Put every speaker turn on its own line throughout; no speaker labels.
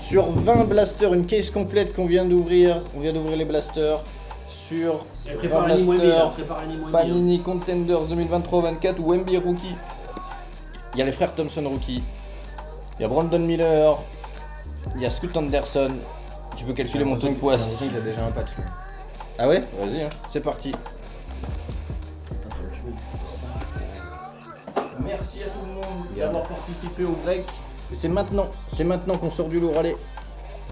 Sur 20 blasters, une case complète qu'on vient d'ouvrir. On vient d'ouvrir les blasters. Sur 20 blasters, Panini Contenders 2023-24 ou MB Rookie. Il y a les frères Thompson Rookie. Il y a Brandon Miller. Il y a Scoot Anderson. Tu peux calculer mon 5 poids.
Il y a déjà un patch. Là.
Ah ouais? Vas-y, hein. C'est parti. Merci à tout le monde d'avoir participé au break. C'est maintenant qu'on sort du lourd. Allez,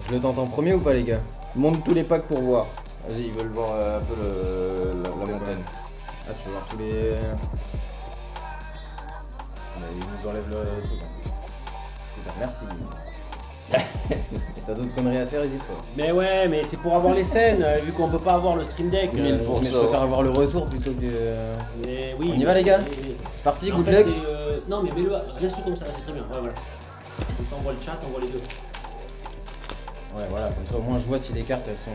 Je le tente en premier ou pas, les gars?
monte tous les packs pour voir. Vas-y, ils veulent voir un peu la montagne.
Ah, tu veux voir tous les. Ils nous enlèvent le truc. Super, merci. Si t'as d'autres conneries à faire, hésite pas.
Mais ouais, mais c'est pour avoir les scènes, vu qu'on peut pas avoir le stream deck.
1000 pour
Mais je
ça.
préfère avoir le retour plutôt que.
Mais oui.
On y va, les gars?
mais-
C'est parti,
En
good
fait,
luck.
non, mais mets-le, reste comme ça, c'est très bien. Ouais, voilà. Comme ça, on voit le chat, on voit les deux.
Ouais, voilà, comme ça au moins je vois si les cartes elles sont.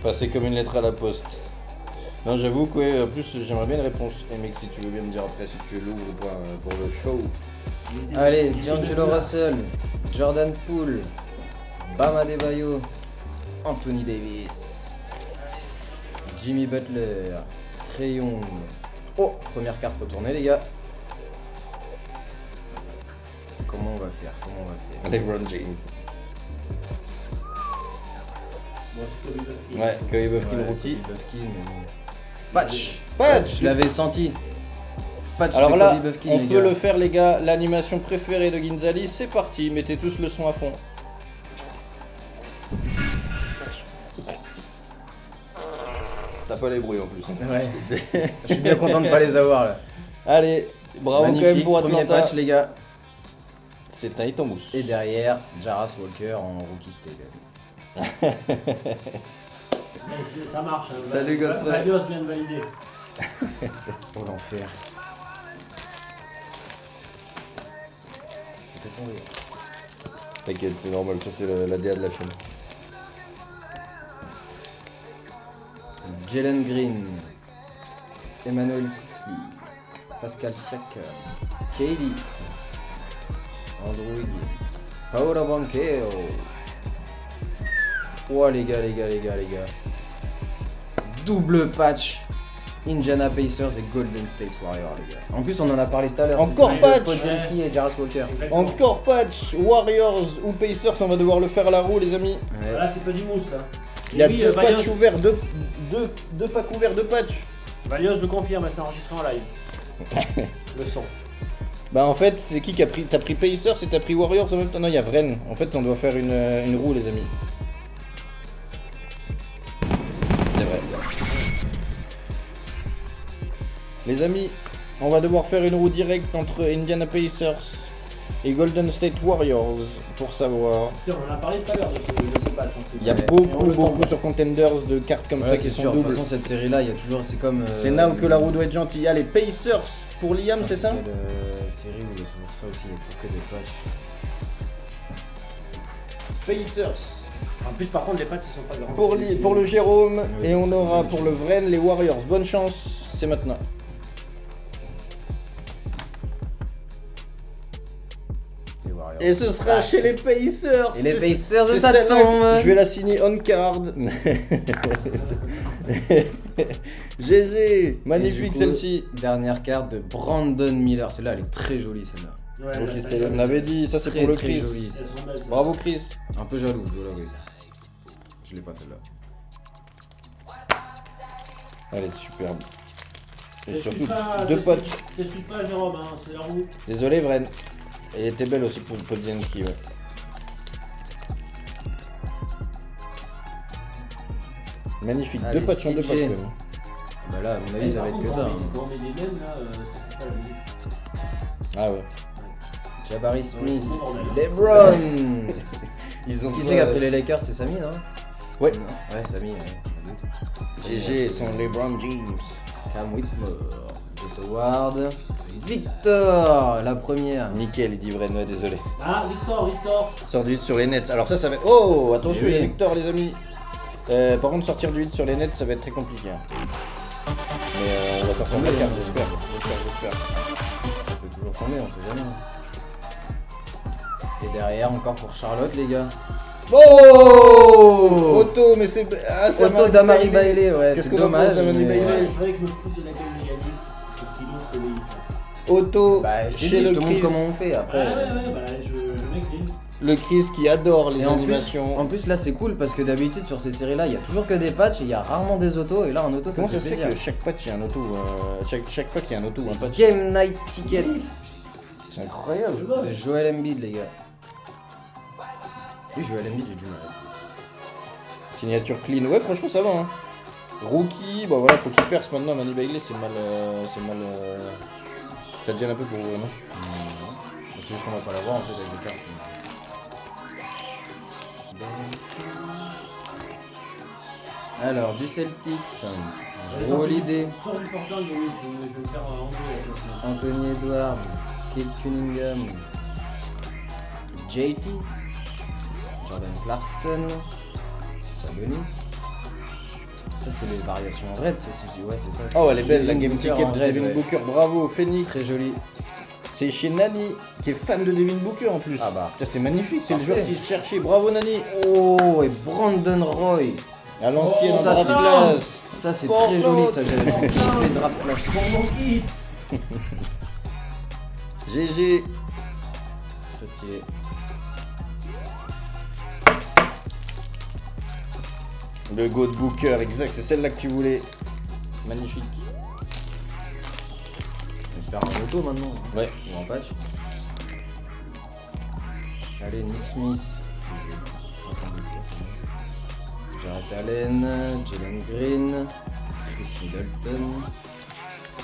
Passer comme une lettre à la poste. Non, j'avoue que, ouais, en plus, j'aimerais bien une réponse. Et mec, si tu veux bien me dire après si tu l'ouvres ou pas pour le show.
Allez, D'Angelo Russell, Jordan Poole, Bam Adebayo, Anthony Davis, Jimmy Butler, Trae Young. Oh, première carte retournée, les gars. Comment on va faire?
LeBron James.
Bon, c'est Kobe Buffy.
Ouais, Kobe Buffy le
Ouais,
rookie.
Kobe Buffkin, mais- Patch.
Patch.
Je l'avais senti. Patch
Alors
de
là,
Kobe Buffkin,
on
les
peut
gars.
le faire, les gars. L'animation préférée de Ginzali, c'est parti. Mettez tous le son à fond. T'as pas les bruits en plus.
Ouais. Je suis bien content de pas les avoir là.
Allez, bravo
Magnifique,
quand même pour
premier
Atlanta.
patch, les gars.
C'est un hit en mousse.
Et derrière, Jarras Walker en rookie stable.
Ça marche. Hein.
Salut, Godfrey.
Valios vient de valider.
Oh l'enfer.
T'inquiète, c'est normal, ça c'est la DA de la chaîne.
Jalen Green, Emmanuel Quickly, Pascal Siakam, KD, Andrew Wiggins, Paolo Banchero. Oh les gars. Double patch Indiana Pacers et Golden State Warriors, les gars. En plus, on en a parlé tout à l'heure.
Encore
C'est
patch.
Podziemski et Jarras Walker.
Exactement.
Encore patch, Warriors ou Pacers, on va devoir le faire à la roue, les amis.
Ouais.
Là, c'est pas du mousse là.
Il y a
Et oui,
deux patchs
Valios,
ouverts, deux packs ouverts de patch.
Valios le confirme, c'est enregistré en live. Le son.
Bah en fait, c'est qui a pris? T'as pris Pacers et t'as pris Warriors en même temps? Non, il y a Vren. En fait, on doit faire une roue, les amis. C'est vrai. Les amis, on va devoir faire une roue directe entre Indiana Pacers et Golden State Warriors pour savoir.
Putain, on en a parlé tout à l'heure de ce patch. en plus.
Il y a
Ouais.
beaucoup sur Contenders de cartes comme
Ouais,
ça
c'est
qui sont
sûr. De toute
doubles.
façon, cette série-là, il y a toujours. C'est comme.
C'est now que la roue doit être gentille. Allez, Pacers pour Liam, c'est ça?
quelle série où il y a toujours ça aussi, il y a toujours que des patchs.
Pacers.
En plus, par contre, les patchs ils sont pas grands.
Pour le Jérôme,
Oui,
et on
c'est
aura
bien.
pour le Vren les Warriors. Bonne chance, c'est maintenant.
Les Warriors.
Et ce sera chez les Pacers.
Et les
C'est-
Pacers,
c'est
ça
celle-là
tombe.
que Je vais la signer on card. GG,
Et
magnifique
du coup,
celle-ci.
Dernière carte de Brandon Miller. Celle-là, elle est très jolie, celle-là.
Ouais,
Donc,
là,
c'était-
ça-
on avait dit, ça c'est
Très,
pour le
très
Chris.
jolie.
Elles sont belles.
Bravo Chris.
Un peu jaloux, je dois l'avouer. Je l'ai pas celle-là.
Elle est superbe. Et surtout,
T'excuses pas-
deux potes.
T'excuses pas, Jérôme, hein, c'est la roue.
Désolé Vren. Elle était belle aussi pour Podziemski, ouais. Magnifique,
Allez,
deux patchs en deux
CJ.
patchs quand même.
Bah là, à mon avis, ça va être que ça. hein.
Quand on met des mêmes, là, c'est pas la musique.
Ah ouais.
Jabari Smith,
Ouais.
LeBron.
Ils ont
Qui c'est qui a pris les Lakers? C'est Samy, non?
Ouais.
Non ouais, Samy, ouais.
GG sont LeBron James.
Cam Whitmore, Jet Howard, Victor, la première.
Nickel, il dit Vren, ouais, désolé.
Ah, Victor.
Sort du hit sur les nets. Alors ça va être... Oh, attention,
Eh
il y a
oui.
Victor les amis. Par contre, sortir du hit sur les nets, ça va être très compliqué. Hein. Mais on va sortir de la carte, j'espère.
toujours tomber, on sait jamais. Et derrière, encore pour Charlotte, les gars.
Oh Otto, mais c'est. Ah, c'est
Otto d'Amari Bailey, ouais,
Qu'est-ce
c'est
qu'on va
dommage.
prendre d'Amari
mais-
Bailey?
Ouais, il faudrait que je me foute de la gueule de Yanis pour qu'il montre que oui.
Otto,
Bah, je t'ai
chez
dit, je
le
te montre
Chris.
comment on fait après.
Ouais, bah je m'écris.
Le Chris qui adore les
Et en
animations.
plus là c'est cool parce que d'habitude sur ces séries là il y a toujours que des patchs et il y a rarement des autos et là un auto ça
Comment
fait
ça se fait
plaisir.
que chaque patch il y a un auto chaque patch il y a un auto ou un patch?
Game Night Ticket
C'est incroyable.
de Joel Embiid les gars. Oui Joel Embiid j'ai du mal.
Signature clean. Ouais, franchement ça va. Hein. Rookie, bah voilà, faut qu'il perce maintenant. Manny Bailey, c'est mal. Ça te gêne un peu pour vous, non?
C'est juste qu'on va pas l'avoir en fait avec les cartes. Alors du Celtics, Holiday,
Sors du porteur, Yanis, je vais me faire enlever la place.
Anthony Edwards, Kate Cunningham, JT, Jordan Clarkson, Sabonis. Ça c'est les variations en red, ça si je dis ouais c'est ça.
Oh elle est belle la
Devin
game
Booker
ticket
en
de
red,
Devin
ouais.
Booker, bravo Phoenix.
Très joli.
C'est chez Nani qui est fan de Devin Booker en plus.
Ah bah.
Putain, c'est magnifique, c'est le
Parfait.
joueur qui cherchait. Bravo Nani.
Oh et Brandon Roy.
À l'ancienne
Oh,
ça,
draft
c'est-
class.
Ça c'est
Portland.
très joli ça, j'avais kiffé le draft clash.
Pour mon hits.
GG.
Très stylé.
Le go de Booker, exact, c'est celle-là que tu voulais. Magnifique.
J'espère un auto maintenant.
Ouais.
Ou un patch. Allez, Nick Smith. Jarrett Allen, Jalen Green, Chris Middleton,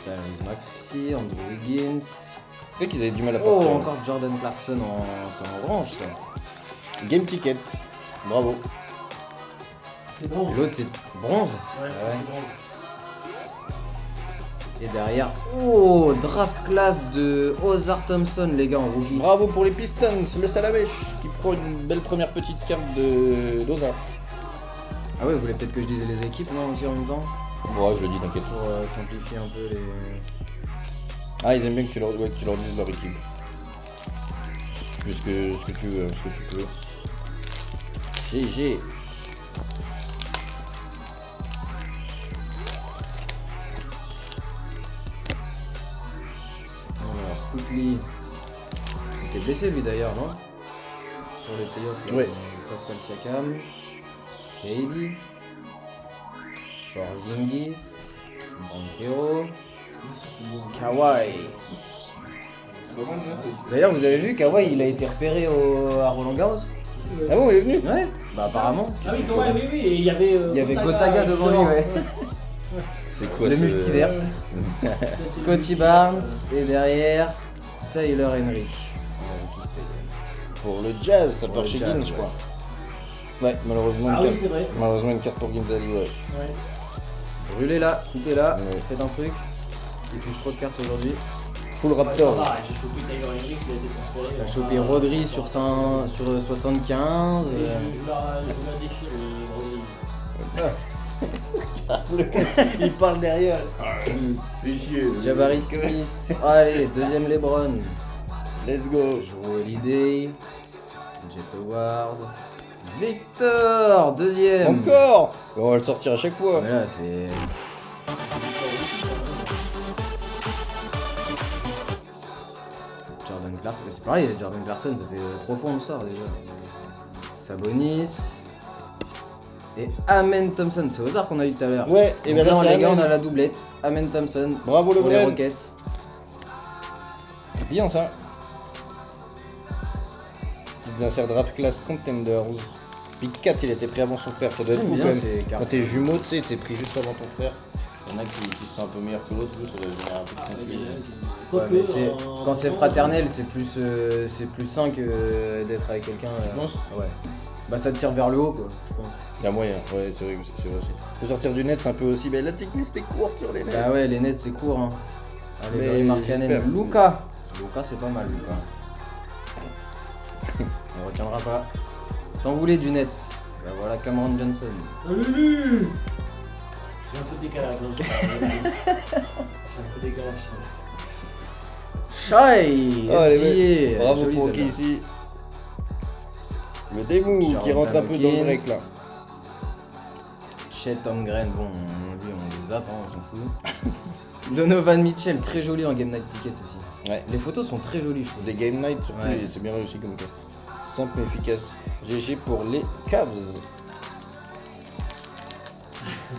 Tyrese Maxey, Andrew Wiggins.
C'est vrai qu'ils avaient du mal à
Oh,
partir.
encore Jordan Clarkson en orange ça.
Game ticket. Bravo.
C'est bon.
Et l'autre c'est bronze.
Ouais,
Ah ouais.
c'est bon.
Et derrière, oh, draft class de Ozar Thompson les gars en rookie.
Bravo pour les Pistons, le Salamèche qui prend une belle première petite carte de d'Oza.
Ah ouais, vous voulez peut-être que je dise les équipes non aussi en même temps
Ouais, je le dis, t'inquiète.
pour simplifier un peu les...
Ah, ils aiment bien que tu leur dises leur équipe. Plus que ce que tu veux, ce que tu peux. GG.
Alors, Quickly. Il était blessé lui d'ailleurs, non? Pour les playoffs.
Ouais.
Pascal Siakam. KD. Porzingis. Banchero. Kawhi. D'ailleurs, vous avez vu, Kawhi il a été repéré à Roland Garros?
Ah bon, il est venu?
Ouais. Bah apparemment.
Ah oui, ouais, oui, et il y avait.
Il y avait Gotaga devant lui, ouais.
C'est quoi
Le
ce-
multiverse. Scotty Barnes et derrière Tyler Henry.
Pour le Jazz, ça
Pour
part
le
chez
Jazz,
Gims,
ouais.
je crois. Ouais, malheureusement,
Ah
une
oui,
carte.
c'est vrai.
Malheureusement, une carte pour Ginzali, ouais.
Ouais.
Brûlez là, coupez là,
Ouais.
faites un truc. Il touche trop de cartes aujourd'hui.
Full
Ouais, ça
Raptor.
va, j'ai chopé Tyler Henry qui a été transféré.
T'as chopé Rodri sur 75.
Et je la déchire, Rodri.
Il parle derrière.
Jabari Smith. Allez, deuxième LeBron.
Let's go.
Jrue Holiday. Jet Howard. Victor, deuxième.
Encore. On va le sortir à chaque fois.
Mais là, c'est. Jordan Clarkson, c'est pareil, Jordan Clarkson, ça fait trop fond de sort déjà. Sabonis. Et Amen Thompson, c'est au hasard qu'on a eu tout à l'heure.
Ouais, et
Donc
bien là,
là,
c'est
les gars, on
Amen.
a la doublette. Amen Thompson
Bravo le
pour les
Bren.
Rockets.
Bien ça. Petites inserts draft class contenders. Pick 4, il était pris avant son frère, ça doit être
J'aime
fou
bien
quand même.
ces cartes.
Quand t'es jumeau, tu sais, t'es pris juste avant ton frère. Il y en a qui se sentent un peu meilleurs que l'autre, ça doit devenir un peu
Ah,
compliqué.
Ouais, mais c'est- quand c'est fraternel, c'est plus sain que d'être avec quelqu'un.
Tu penses?
Ouais. Bah ça te tire vers le haut quoi, je pense.
Il y a moyen, ouais, c'est vrai, c'est vrai aussi. Faut sortir du net, c'est un peu aussi. Mais la technique, c'était court sur les nets.
Bah ouais, les nets c'est court hein. Allez,
Mais
Laurie Markkanen,
j'espère.
Luka. Luka c'est pas mal Luka. On retiendra pas. T'en voulais du net. Bah voilà Cameron Johnson.
Lulu. J'ai un peu décalage, hein, j'ai un peu décalage.
Shai.
Oh, les
SGA.
Bravo
Joli,
pour
celle-là.
qui ici. Le Demu qui
Jordan
rentre un peu dans le
Hawkins.
break là.
Chet Holmgren, bon, lui on les zappe, hein, on s'en fout. Donovan Mitchell, très joli en Game Night Ticket aussi.
Ouais.
Les photos sont très jolies, je trouve.
Des Game Night surtout,
Ouais.
c'est bien réussi comme cas. Simple mais efficace. GG pour les Cavs.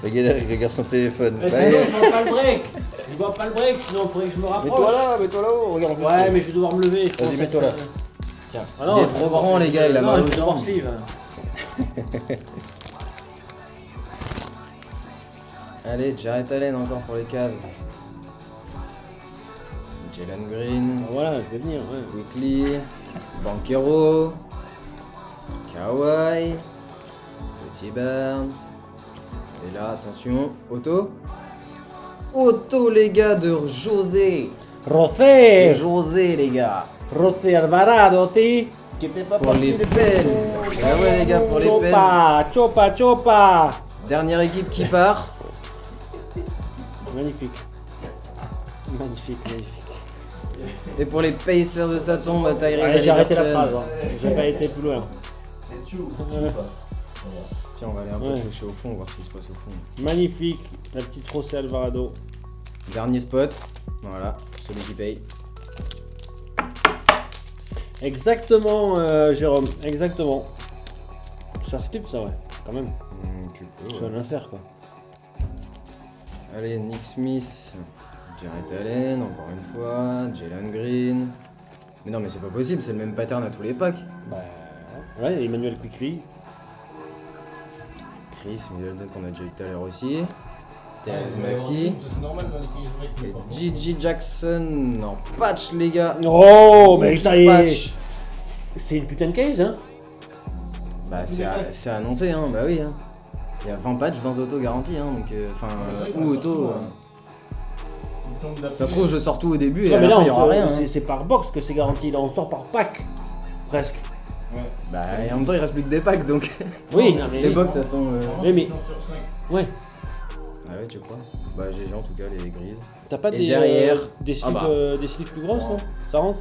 Le gars derrière, il regarde son téléphone.
Mais
Bah,
sinon, je vois pas le break. Je vois pas le break, sinon il faudrait que je me rapproche.
mets-toi là-haut, regarde en plus.
Ouais, mais je vais devoir me lever. je pense,
Vas-y, mets-toi
être,
là. Tiens.
Ah
Il est trop grand, les gars, il a mal aux
je vais devoir
jambes.
sleeve.
Allez, Jarrett Allen encore pour les Cavs. Jalen Green,
Voilà, je vais venir, ouais.
Quickly, Banquero, Kawhi, Scotty Barnes. Et là, attention, Otto. Otto, les gars, de José. C'est
Rosé
José, les gars.
Rosé Alvarado, si.
Qui était pas
Pour les
parti,
Pels. Ah ouais, les gars, pour les Pels.
Chopa, chopa.
Dernière équipe qui part.
Magnifique. Magnifique, magnifique.
Et pour les Pacers de sa tombe, Tyrese
Allez, j'ai arrêté la
Haliburton.
phrase, hein. J'ai pas été plus loin.
C'est chou.
Tiens, on va aller un peu
Ouais.
toucher au fond, voir ce qui se passe au fond.
Magnifique, la petite Rosé Alvarado.
Dernier spot. Voilà, celui qui paye.
Exactement, Jérôme, exactement. C'est un slip, ça, ouais, quand même.
Tu peux,
C'est un insert, quoi.
Allez, Nick Smith, Jarrett Allen, encore une fois, Jalen Green. Mais non, mais c'est pas possible, c'est le même pattern à tous les packs.
Bah, ouais, Emmanuel Quickly.
Chris Middleton qu'on a déjà eu tout à l'heure aussi. Terrence Maxi.
C'est normal dans les cages break.
Et Gigi Jackson en patch, les gars.
Oh, mais
Rookie
putain, il est-
patch.
c'est une putain de case, hein.
Bah, c'est annoncé, hein, bah oui. Hein. Il y a 20 patchs, 20 autos garantis, hein, donc enfin, ou auto. Ça se trouve, je sors tout au début et
Non,
à
mais
la
là,
fin, il y aura rien. hein.
c'est par box que c'est garanti. Là, on sort par pack, presque.
Bah, et en même temps, il reste plus que des packs, donc
Oui, non, mais
les box, ça sont.
Oui, mais-
sur 5.
ouais.
Ah ouais, tu crois? Bah, GG en tout cas, les grises.
T'as pas
Et
des
derrière-
des
Ah
sleeves,
bah.
des sleeves plus grosses, non? Ça rentre?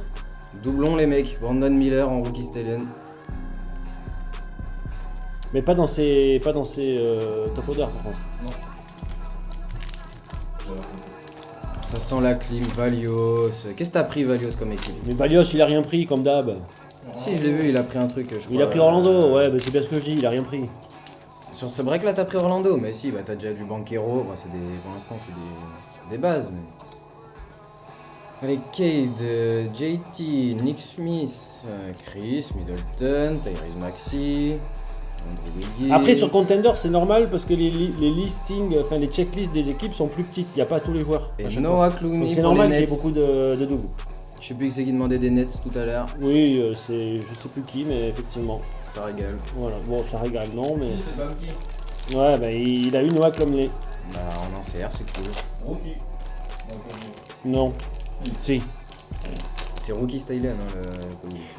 Doublon, les mecs. Brandon Miller en rookie stallion.
Mais pas dans ces top order, par contre.
Ça sent la clim, Valios. Qu'est-ce que t'as pris, Valios, comme équipe?
Mais Valios, il a rien pris, comme d'hab.
Si, je l'ai vu, il a pris un truc, je crois.
Il a pris Orlando, ouais, bah c'est bien ce que je dis, il a rien pris.
Sur ce break là, t'as pris Orlando, mais si, bah t'as déjà du Banquero. Bah, c'est des. Pour l'instant, c'est des bases, mais. Allez, Cade, JT, Nick Smith, Chris, Middleton, Tyrese Maxi, Andrew Wiggins.
Après, sur Contender, c'est normal parce que les listings, enfin les checklists des équipes sont plus petites, il n'y a pas tous les joueurs. à
Et
chaque
Noah
fois.
Clooney
Donc c'est
pour
normal
les
qu'il y ait
Nets.
beaucoup de doubles.
Je sais plus qui c'est qui demandait des Nets tout à l'heure.
Oui, c'est je sais plus qui, mais effectivement.
Ça régale.
Voilà, bon, ça régale, non, mais.
C'est Bamki.
Ouais, bah il a eu Noah Clomley.
Bah en NCR, c'est cool.
Rookie.
Non. Si.
C'est Rookie Stylen, hein,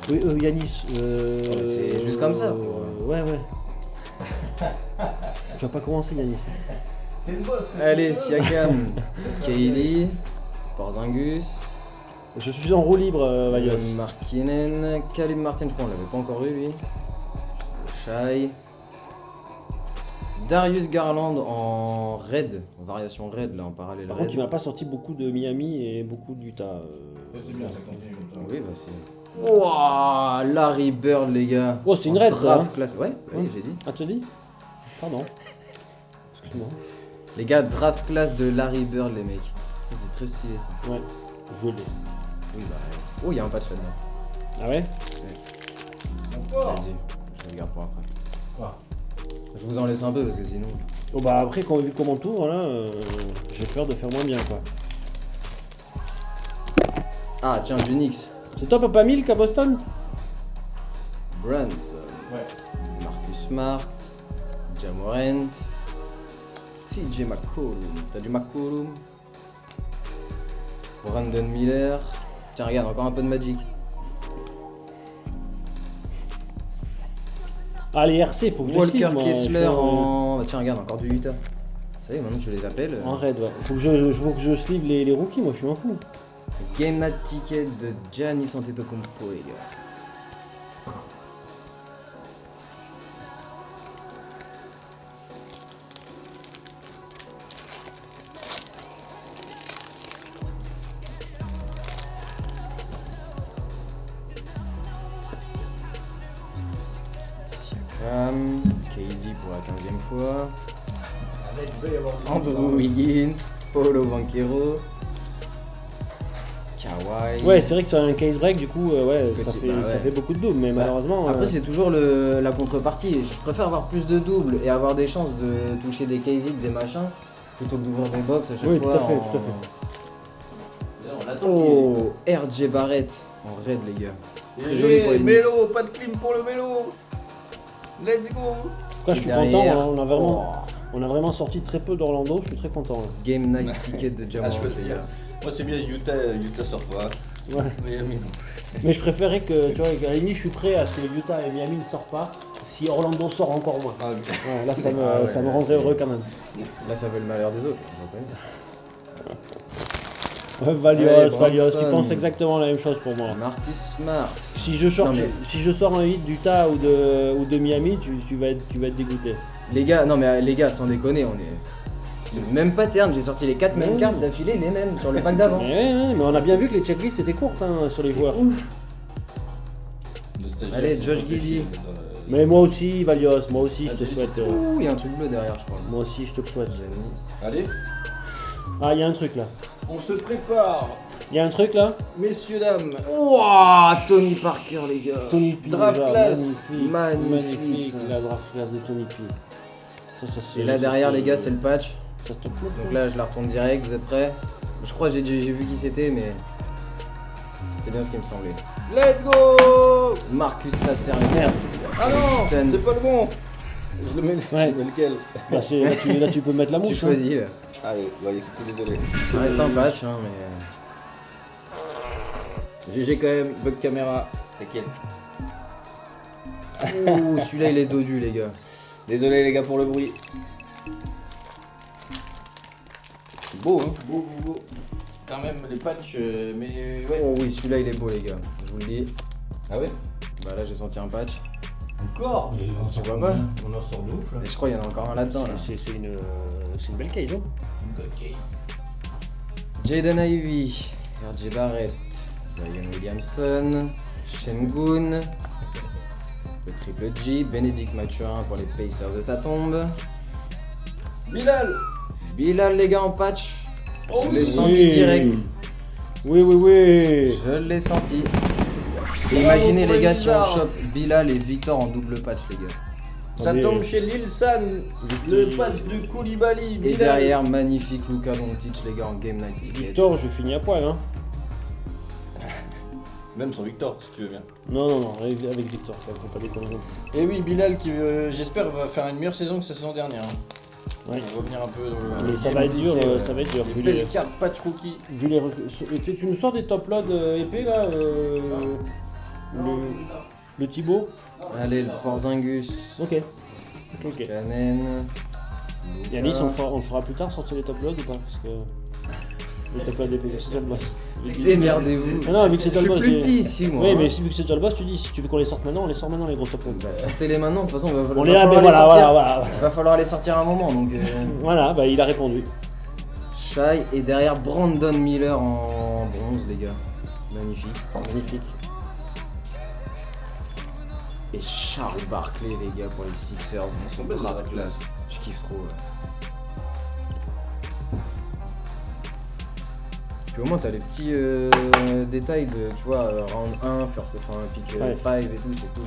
le Clooney.
Oui, Yanis.
c'est juste comme ça.
Ouais, ouais. Tu vas pas commencer, Yanis.
C'est une bosse.
Allez, Siakam, Kaylee, Porzingis,
Je suis en roue libre, Valios.
Markkinen, Kalim Martin, je crois on l'avait pas encore eu lui. Shai. Darius Garland en raid, en variation raid là en parallèle.
Par
raid.
contre, tu m'as pas sorti beaucoup de Miami et beaucoup d'Utah.
C'est bien, ça continue comme ça.
Oui, bah c'est. Wouah, Larry Bird, les gars.
Oh, c'est une
En
raid, ça,
draft
hein.
class. Ouais, oui, j'ai dit.
Ah, tu as dit Pardon. Excuse-moi.
Les gars, draft class de Larry Bird, les mecs. Ça, c'est très stylé ça.
Ouais, je l'ai.
Oui, bah. Oh, il y a un patch là-dedans.
Ah ouais
Encore.
Vas-y, je regarde pour après.
Quoi?
Je vous en laisse un peu parce que sinon.
Bon, bah après, quand vu comment tout, voilà, j'ai peur de faire moins bien, quoi.
Ah, tiens, du Knicks.
C'est toi, Papa Milk à Boston
Brunson.
Ouais.
Marcus Smart. Jamorant. CJ McCollum. T'as du McCollum. Brandon Miller. Tiens, regarde, encore un peu de Magic.
Ah, les RC, faut que je les
Walker
suive, moi,
Kessler
je suis
en. Bah, tiens, regarde, encore du Utah. Ça y est, maintenant tu les appelles.
En raid, ouais. Faut que je sleeve les rookies, moi, je suis un fou.
Game Night Ticket de Giannis Antetokounmpo, les gars. Siakam, KD pour la 15e fois.
Avec, il va y avoir du
Andrew Wiggins, Paolo Banchero, Kawhi.
Ouais, c'est vrai que sur un case break, du coup,
Scotty,
ça fait beaucoup de doubles, mais
Bah,
malheureusement.
Après, c'est toujours la contrepartie. Je préfère avoir plus de doubles et avoir des chances de toucher des case hits, des machins, plutôt que d'ouvrir des box à chaque
Oui,
fois.
tout à fait,
en-
tout à fait.
Là, on l'attend.
Oh, RJ Barrett en raid, les gars. Très
Et
joli pour les Knicks.
Mélo, pas de clim pour le Mélo. Let's go.
En tout cas, je suis
Derrière.
content, hein, on a vraiment sorti très peu d'Orlando, je suis très content. Là.
Game Night Ticket de
À
Jamal.
choisir. Moi, c'est bien Utah sort pas.
Ouais.
Miami non plus.
Mais je préférais que, tu vois, à la limite, je suis prêt à ce que Utah et Miami ne sortent pas, si Orlando sort encore moins.
Ah, ok.
Ouais, là, ça me,
Ah ouais,
ça me
là,
rendrait
c'est-
heureux quand même.
Là, ça veut le malheur des autres. je reconnais.
Ouais, Valios,
Ouais,
Valios,
Bronson.
tu penses exactement la même chose pour moi.
Marcus Smart.
Si je sors,
Non, mais-
si je sors un hit d'Utah ou de Miami, tu vas être dégoûté.
Les gars, non mais les gars, sans déconner, on est. C'est le même pattern, j'ai sorti les 4 mêmes
Ouais.
cartes d'affilée, les mêmes, sur le pack d'avant.
Mais on a bien vu que les checklists étaient courtes hein, sur les
C'est
joueurs.
ouf.
Le stagiaire,
Allez,
c'est
Josh
pas
Giddey.
possible.
Mais moi aussi, Valios, moi aussi, je te
Ah,
souhaite.
Ouh, il y a un truc bleu derrière, je crois.
Moi aussi, je te le souhaite.
Allez,
Ah, il y a un truc là.
on se prépare.
Il y a un truc là.
Messieurs, dames.
Ouah, Tony Parker, les gars.
Tony P.
Draft
déjà,
class.
Magnifique, ça.
La draft class de Tony P. Ça, c'est.
Et là derrière, les gars, c'est le patch.
Ça te plaît,
Donc là, je la retourne direct, vous êtes prêts? Je crois que j'ai vu qui c'était, mais. C'est bien ce qui me semblait.
Let's go.
Marcus Sasser.
Merde.
Ah non,
Houston.
c'est pas le bon. Je le mets.
Ouais.
Je mets lequel?
Là, là, tu peux mettre la mousse.
Tu choisis là.
Allez, bah écoutez, désolé.
Ça reste un patch, hein, mais.
GG quand même, bug caméra. T'inquiète.
Ouh, celui-là, il est dodu, les gars.
Désolé les gars pour le bruit. Beau hein. Beau, beau, beau. Quand même les patchs, mais ouais.
Oh oui, celui-là, il est beau, les gars. Je vous le dis.
Ah ouais?
Bah là, j'ai senti un patch.
Encore Mais on
Tu
sort
vois pas
combien On en sort de ouf là.
Et je crois qu'il y en a encore un là-dedans, là.
C'est une belle case, hein.
Ok.
Jaden Ivey, RJ Barrett, Zion Williamson, Şengün, le triple G, Bénédicte Mathurin pour les Pacers et ça tombe.
Bilal.
Bilal, les gars, en patch.
Oh
Je l'ai
oui.
senti direct.
Oui, oui, oui.
Je l'ai senti.
Bravo
Imaginez
pour
les
les
gars si on
Wizards.
chope Bilal et Victor en double patch, les gars.
Ça
Attendez.
tombe chez Lil San. Le patch de Koulibaly.
Et
Bilal.
derrière, magnifique Luka Doncic, les gars, en Game Night Ticket.
Victor, je finis à poil, hein.
Même sans Victor si tu veux bien.
Non, avec Victor, ça faut pas déconner.
Et oui, Bilal qui j'espère va faire une meilleure saison que sa saison dernière. Hein.
Ouais.
On va revenir un peu dans le.
Mais ça va être dur, ça va être dur.
Des
Vu les,
belles cartes patch rookie.
vu les tu nous sors des top loads épais là le Thibaut.
Allez, le Porzingis,
Ok.
Kanen.
Yanis, on le fera plus tard sortir les top loads ou pas? Parce que. Les top loads épais, c'est toi le boss.
Démerdez-vous.
Ah non, vu que c'est
Je
toi le
suis
boss.
plus
dis-
petit ici, moi.
Oui,
hein.
mais vu que c'est toi le boss, tu dis si tu veux qu'on les sorte maintenant, on les sort maintenant les gros top loads.
Bah, sortez-les maintenant, de toute façon,
On les a, mais voilà.
Va falloir les sortir à un moment, donc.
Voilà, bah il a répondu.
Shai et derrière Brandon Miller en bronze, les gars. Magnifique.
Magnifique.
Et Charles Barkley, les gars, pour les Sixers. Ils sont
belles,
grave
la
classe. Je kiffe trop. Ouais. Puis au moins, t'as les petits détails de, tu vois, round 1, first, enfin, pick
Ouais.
5 et tout, c'est cool.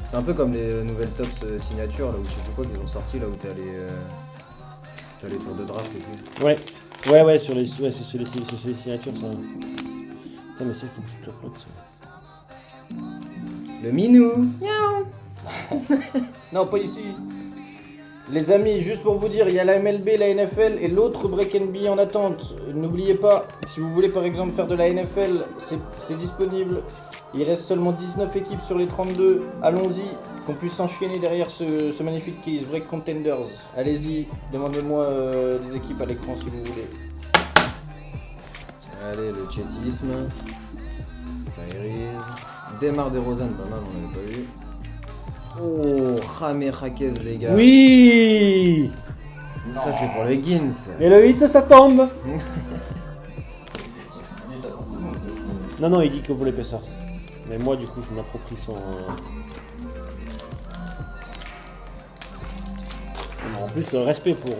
C'est un peu comme les nouvelles tops signatures, là, où je sais plus quoi qu'ils ont sorti, là, où t'as les tours de draft et tout.
Ouais, sur les signatures ça. Putain, mais ça, il faut que je te upload ça.
Le Minou.
Non, pas ici. Les amis, juste pour vous dire, il y a la MLB, la NFL et l'autre Break NBA en attente. N'oubliez pas, si vous voulez par exemple faire de la NFL, c'est disponible. Il reste seulement 19 équipes sur les 32. Allons-y, qu'on puisse s'enchaîner derrière ce magnifique case, Break Contenders. Allez-y, demandez-moi des équipes à l'écran si vous voulez.
Allez, le tchétisme. Tyrese. Demar DeRozan, pas mal, on l'avait pas vu. Oh, Ramé Raquez, les gars.
Oui.
Ça, c'est pour le Gins.
Et le 8, ça tombe.
Dis ça pour tout le monde.
Non, non, il dit que vous l'épaisseur. Mais moi, du coup, je m'approprie son. Non, en plus, respect pour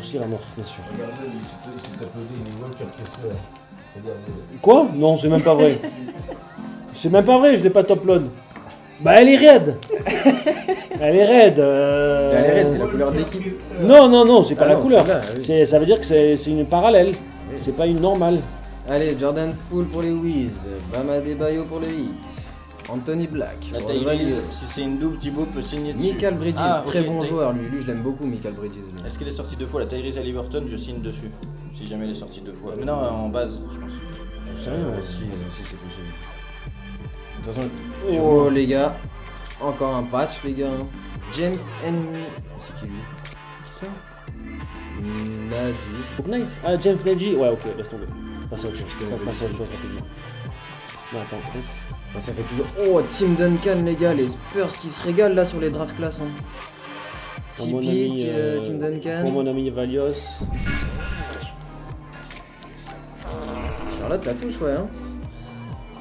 Cyrano, bien sûr.
Regardez, il s'est applaudi une voiture Kessler. Regardez.
Quoi? Non, c'est même pas vrai. C'est même pas vrai, je l'ai pas top load. Bah, elle est raide. Elle est raide.
Elle est raide, c'est la couleur de l'équipe.
Non, non, non, c'est pas
Ah
la
non,
couleur.
celle-là, oui.
Ça veut dire que c'est une parallèle. C'est pas une normale.
Allez, Jordan Poole pour les Wiz. Bama Debayo pour le Heat. Anthony Black
La
pour le
Tyrese,
Value.
si c'est une double, Thibaut peut signer dessus.
Michael Bridges,
Ah,
très
ok,
bon
Ty-
joueur lui. Lui, je l'aime beaucoup, Michael Bridges. lui.
Est-ce qu'elle est sortie 2 fois la Tyrese Haliburton? Je signe dessus. Si jamais elle est sortie 2 fois. Mais non, en base, je pense.
Je sais rien.
Si, c'est possible. De toute façon, oh les gars, encore un patch les gars. James N. C'est qui lui?
Qui ça?
Nadji.
Fortnite. Ah, James Nagy. Ouais, ok, laisse tomber. Passe à autre chose. Passe à autre chose rapidement. Non, attends.
Bah, ça fait toujours. Oh, Tim Duncan les gars, les Spurs qui se régalent là sur les draft class. Hein.
Pour mon
TP,
ami,
Tim Duncan.
Pour mon ami Valios.
Charlotte, ça touche, ouais. Hein.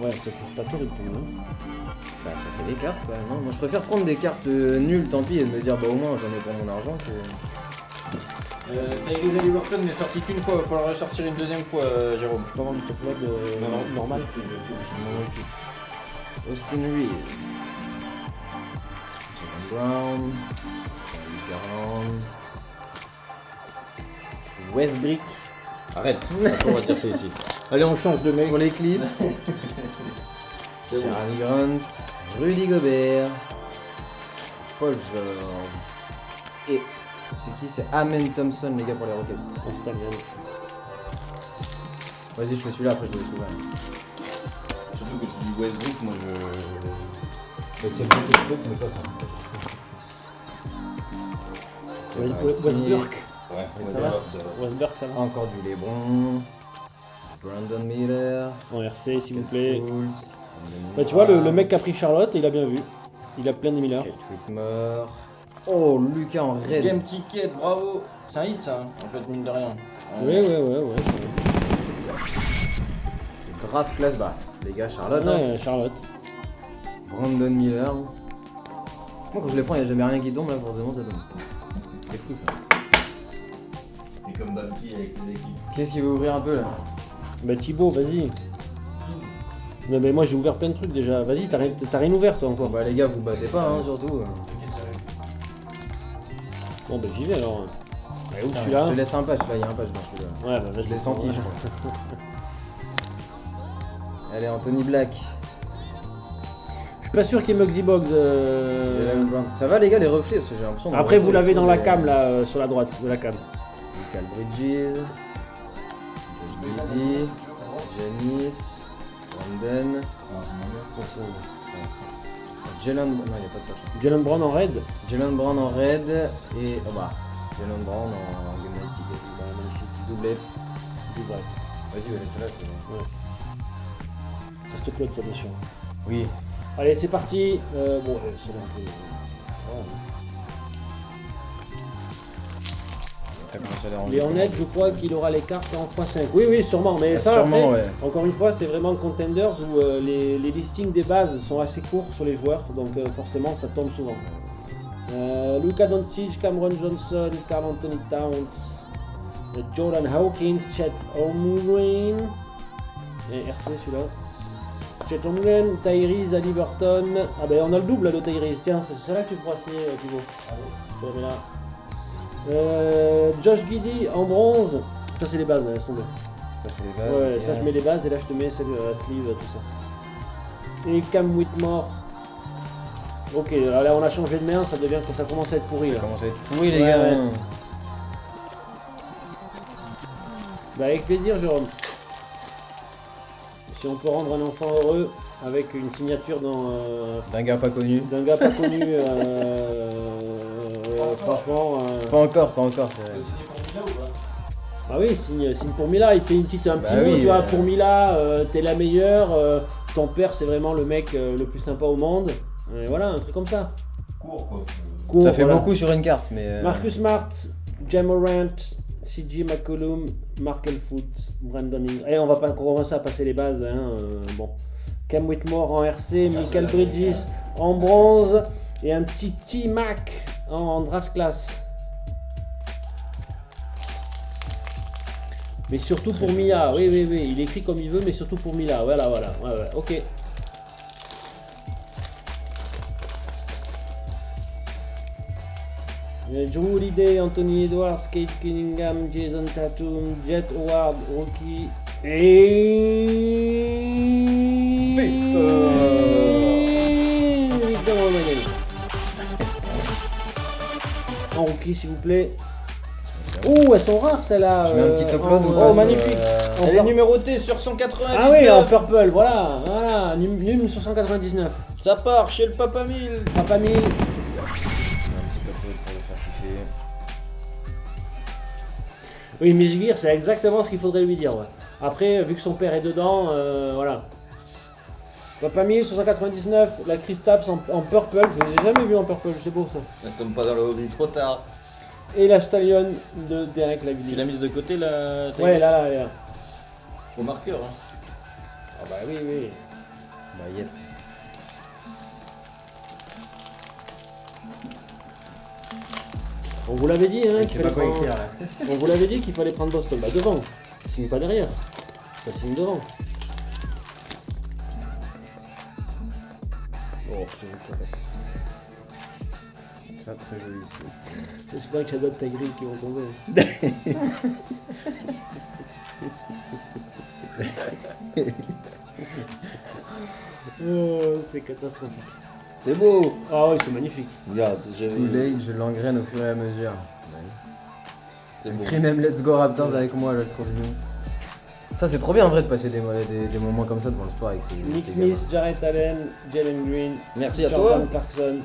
Ouais, ça touche pas terrible pour moi.
Bah, ça fait des cartes quand même. Hein. Moi, je préfère prendre des cartes nulles, tant pis, et me dire, bah, au moins, j'en ai pour mon argent.
Tyrese Haliburton n'est sorti qu'une fois, il va falloir ressortir une deuxième fois, Jérôme.
Je commande du top load normal.
Austin Reeves. Jalen Brown. Darius Garland. Westbrook.
Arrête, on va dire ça ici. Allez, on change de mec.
Pour les clips. Charlie Grant. Rudy Gobert. Paul George. Et c'est qui? C'est Amen Thompson, les gars, pour les Rockets.
Instagram.
Vas-y, je fais celui-là, après je vais souvent.
Surtout que tu dis Westbrook, moi je.
C'est le petit truc, mais pas ça.
Westbrook.
Ouais,
Ça va Westbrook, ça va.
Encore du LeBron. Brandon Miller.
En RC, s'il vous plaît.
Schultz,
Bah, tu vois, le mec qui a pris Charlotte, il a bien vu. Il a plein de Miller.
Kate Whitmore. Oh, Lucas en raid.
Game ticket, bravo. C'est un hit ça, hein, en fait, mine de rien.
Ouais.
Draft class bas. Les gars, Charlotte. Hein.
Ouais, Charlotte.
Brandon Miller. Moi, quand je les prends, il n'y a jamais rien qui tombe là, forcément, ça tombe. C'est fou ça.
T'es comme Bampi avec ses équipes.
Qu'est-ce qu'il veut ouvrir un peu là?
Bah, Thibaut, vas-y. Non, mais moi j'ai ouvert plein de trucs déjà. Vas-y, t'as rien ouvert toi encore.
Bah, les gars, vous battez pas, hein, surtout.
Bon, bah, j'y vais alors. Où
Je
celui-là?
te laisse un patch là, il y a un patch dans celui-là.
Ouais, bah, vas-y.
Je l'ai senti, je crois. Allez, Anthony Black.
Je suis pas sûr qu'il y ait Muggsy Boggs.
Jalen Brown. Ça va les gars, les reflets? Parce que j'ai l'impression.
Après, vous l'avez dans la cam là, sur la droite de la cam.
Michael Bridges. Josh Giddey. Giannis. Brandon. Jalen. Non, il n'y a pas de patch.
Jalen Brown en raid.
Jalen Brown en raid. Et. Oh bah. Jalen Brown en game night ticket. Bah, magnifique. Doublé.
Du vrai.
Vas-y, ouais, laisse-la.
Ça se te plaît, ça, bien sûr.
Oui.
Allez, c'est parti. Bon, c'est un peu. Les Hornets, je crois qu'il aura les cartes en x5. Oui, oui, sûrement. Mais
Ah,
ça,
sûrement,
après,
ouais.
encore une fois, c'est vraiment Contenders où les listings des bases sont assez courts sur les joueurs. Donc forcément, ça tombe souvent. Luka Doncic, Cameron Johnson, Karl Anthony Towns, Jordan Hawkins, Chet Holmgren. Et RC celui-là. Chet Holmgren, Tyrese Haliburton. Ah ben on a le double là, de Tyrese. Tiens, c'est celle-là que tu pourras signer, Thibaut. Je la mets là. Josh Giddey en bronze. Ça c'est les bases, laisse tomber.
Ça, c'est les bases.
Ouais,
Et,
ça je mets les bases et là je te mets celle de la sleeve, tout ça. Et Cam Whitmore. Ok, là on a changé de main, ça devient que ça commence à être pourri
Ça
là.
commence à être pourri les
Ouais,
gars.
ouais.
hein.
Bah avec plaisir Jérôme. Si on peut rendre un enfant heureux avec une signature
D'un gars pas connu.
d'un gars pas connu, franchement.
Pas encore, c'est vrai.
Ah oui, signe pour Mila, il fait un petit mot,
oui,
tu vois, pour Mila, t'es la meilleure, ton père c'est vraiment le mec le plus sympa au monde. Et voilà, un truc comme ça.
Court quoi.
Court,
Ça fait
voilà.
beaucoup sur une carte, mais.
Marcus Smart, Ja Morant, CJ McCollum, Markel Foot, Brandon Ingram. Et on va pas commencer à passer les bases, hein, bon. Cam Whitmore en RC, Michael Bridges en bronze et un petit T-Mac en draft class. Mais surtout pour Mila, oui, il écrit comme il veut, mais surtout pour Mila, voilà, ouais, ok. Drew Holiday, Anthony Edwards, Kate Cunningham, Jason Tatum, Jet Howard, rookie et... Victor Wembanyama. En rookie s'il vous plaît. Ouh, elles sont rares celles-là.
Je mets un petit upload ou
Oh,
pas
magnifique.
en
Elle est
pur-
numérotée sur 199.
Ah oui, en purple, voilà, num sur 199.
Ça part chez le Papa Mille.
Papa Mille.
Un petit upload pour le faire kiffer.
Oui, Mijgir, c'est exactement ce qu'il faudrait lui dire. Ouais. Après, vu que son père est dedans, voilà. Papa Mille sur 199, la Kristaps en purple, je ne l'ai jamais vu en purple, c'est beau ça.
Ne tombe pas dans le hobby trop tard.
Et la Stallion de Derek
Tu l'as
Lively.
mise de côté là.
Ouais, là.
Au marqueur. Hein.
Ah bah oui.
Bah, y être.
On vous l'avait dit, hein, qu'il
C'est
fallait
pas quoi
prendre...
écrire là.
On vous l'avait dit qu'il fallait prendre Boston. Bah devant, signe pas derrière. Ça signe devant. Oh, c'est correct.
Ça, très joli ici.
J'espère que ça date ta grille qui vont tomber. Oh, c'est catastrophique.
C'est beau.
Ah oui, c'est magnifique.
Regarde,
Too late, je l'engraine au fur et à mesure.
c'est beau.
Écris même Let's Go Raptors avec moi, là, trop mignon. Ça, c'est trop bien en vrai de passer des moments comme ça devant le sport avec ces.
Nick
ces
Smith, Jarrett Allen, Jalen Green,
Merci à
Jordan
toi.
Clarkson,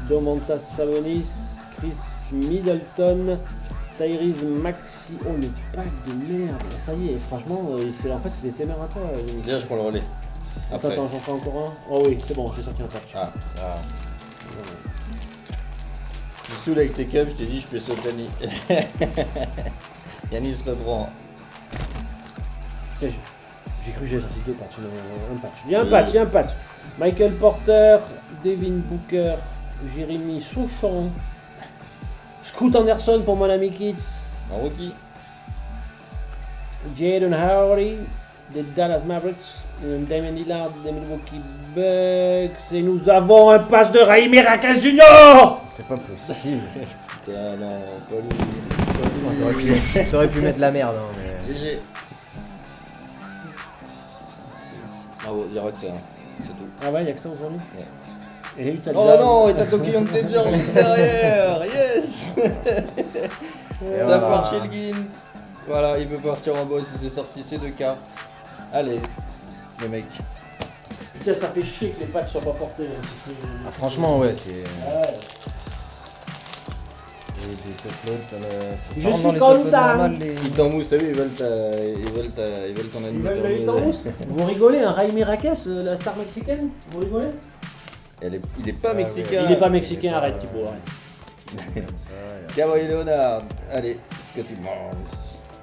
Domantas Sabonis, Chris Middleton, Tyrese Maxey. Oh le pack de merde. Ça y est, franchement, en fait c'est des ténèbres à toi. Limite.
Déjà, je prends le relais. Après.
Attends, j'en fais encore un. Oh oui, c'est bon, j'ai sorti un patch.
Ah. Je suis saoul avec tes cubs, je t'ai dit, je peux sauter Yannis. Yannis reprend.
J'ai cru que j'avais sorti deux patchs. Non, un patch. Il y a un patch. Michael Porter, Devin Booker, Jérémy Souchon, Scoot Anderson pour mon ami Kids,
En rookie.
Jaden Hardy des Dallas Mavericks, Damien Lillard des Milwaukee Bucks, et nous avons un patch de Raimi Rakas Jr.
C'est pas possible.
Putain, non, pas lui.
T'aurais pu mettre la merde, hein, mais.
GG. Bravo, il y a Roxanne, c'est tout.
Ah ouais, y'a que ça aujourd'hui.
Ouais.
Et lui, t'as
Oh
déjà-
non, et t'as Toki Young Tanger derrière. Yes.
Et
Ça
voilà.
part chez le Gins. Voilà, il peut partir en boss, il s'est sorti ces deux cartes. À l'aise, le mec.
Putain, ça fait chier que les patchs soient pas portés. Hein.
Ah, franchement, ouais, c'est.
Ouais.
Et des top loads,
Je
ça rentre
suis
dans les top loads
content.
normales, les-
Ils t'en moussent, t'as vu, ils veulent ton
Ils
ennemi.
veulent le temps rousse. Vous rigolez, hein, Raimi Rakas, la star mexicaine. Vous rigolez?
Il est pas
Ah,
mexicain.
Il est pas mexicain, arrête Thibaut, arrête.
Comme ça, et
Kawhi Leonard. Allez, Scotty Barnes.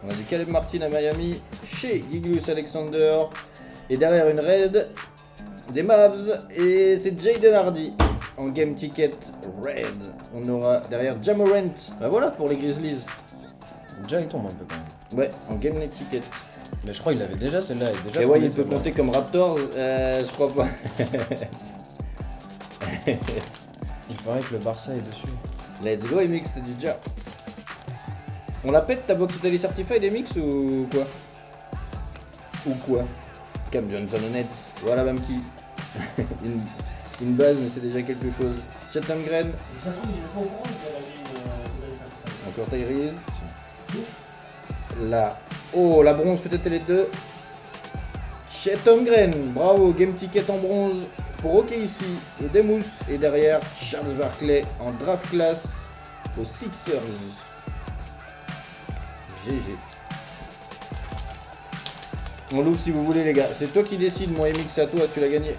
On a du Caleb Martin à Miami. Chez Giglus Alexander. Et derrière une raid. Des Mavs. Et c'est Jaden Hardy. En game ticket red. On aura derrière Ja Morant. Bah voilà pour les Grizzlies.
Déjà, il tombe un peu quand même.
Ouais, en game ticket.
Mais je crois qu'il avait déjà celle-là.
Et ouais, il peut compter comme Raptors. Je crois pas.
Il paraît que le Barça est dessus.
Let's go, MX, t'as du Ja. On la pète ta box Italy Certified MX ou quoi? Ou quoi? Cam Johnson au net. Voilà Bamki. une base, mais c'est déjà quelque chose. Chatham Green.
Ça se trouve, il est pas au courant qu'il a
Encore Tyrese. Là. Oh, la bronze, peut-être elle est deux. Chatham Green. Bravo, game ticket en bronze pour OK ici. Et Demus. Et derrière, Charles Barkley en draft class aux Sixers. GG. On l'ouvre si vous voulez les gars. C'est toi qui décides, moi MX c'est à toi, tu l'as gagné.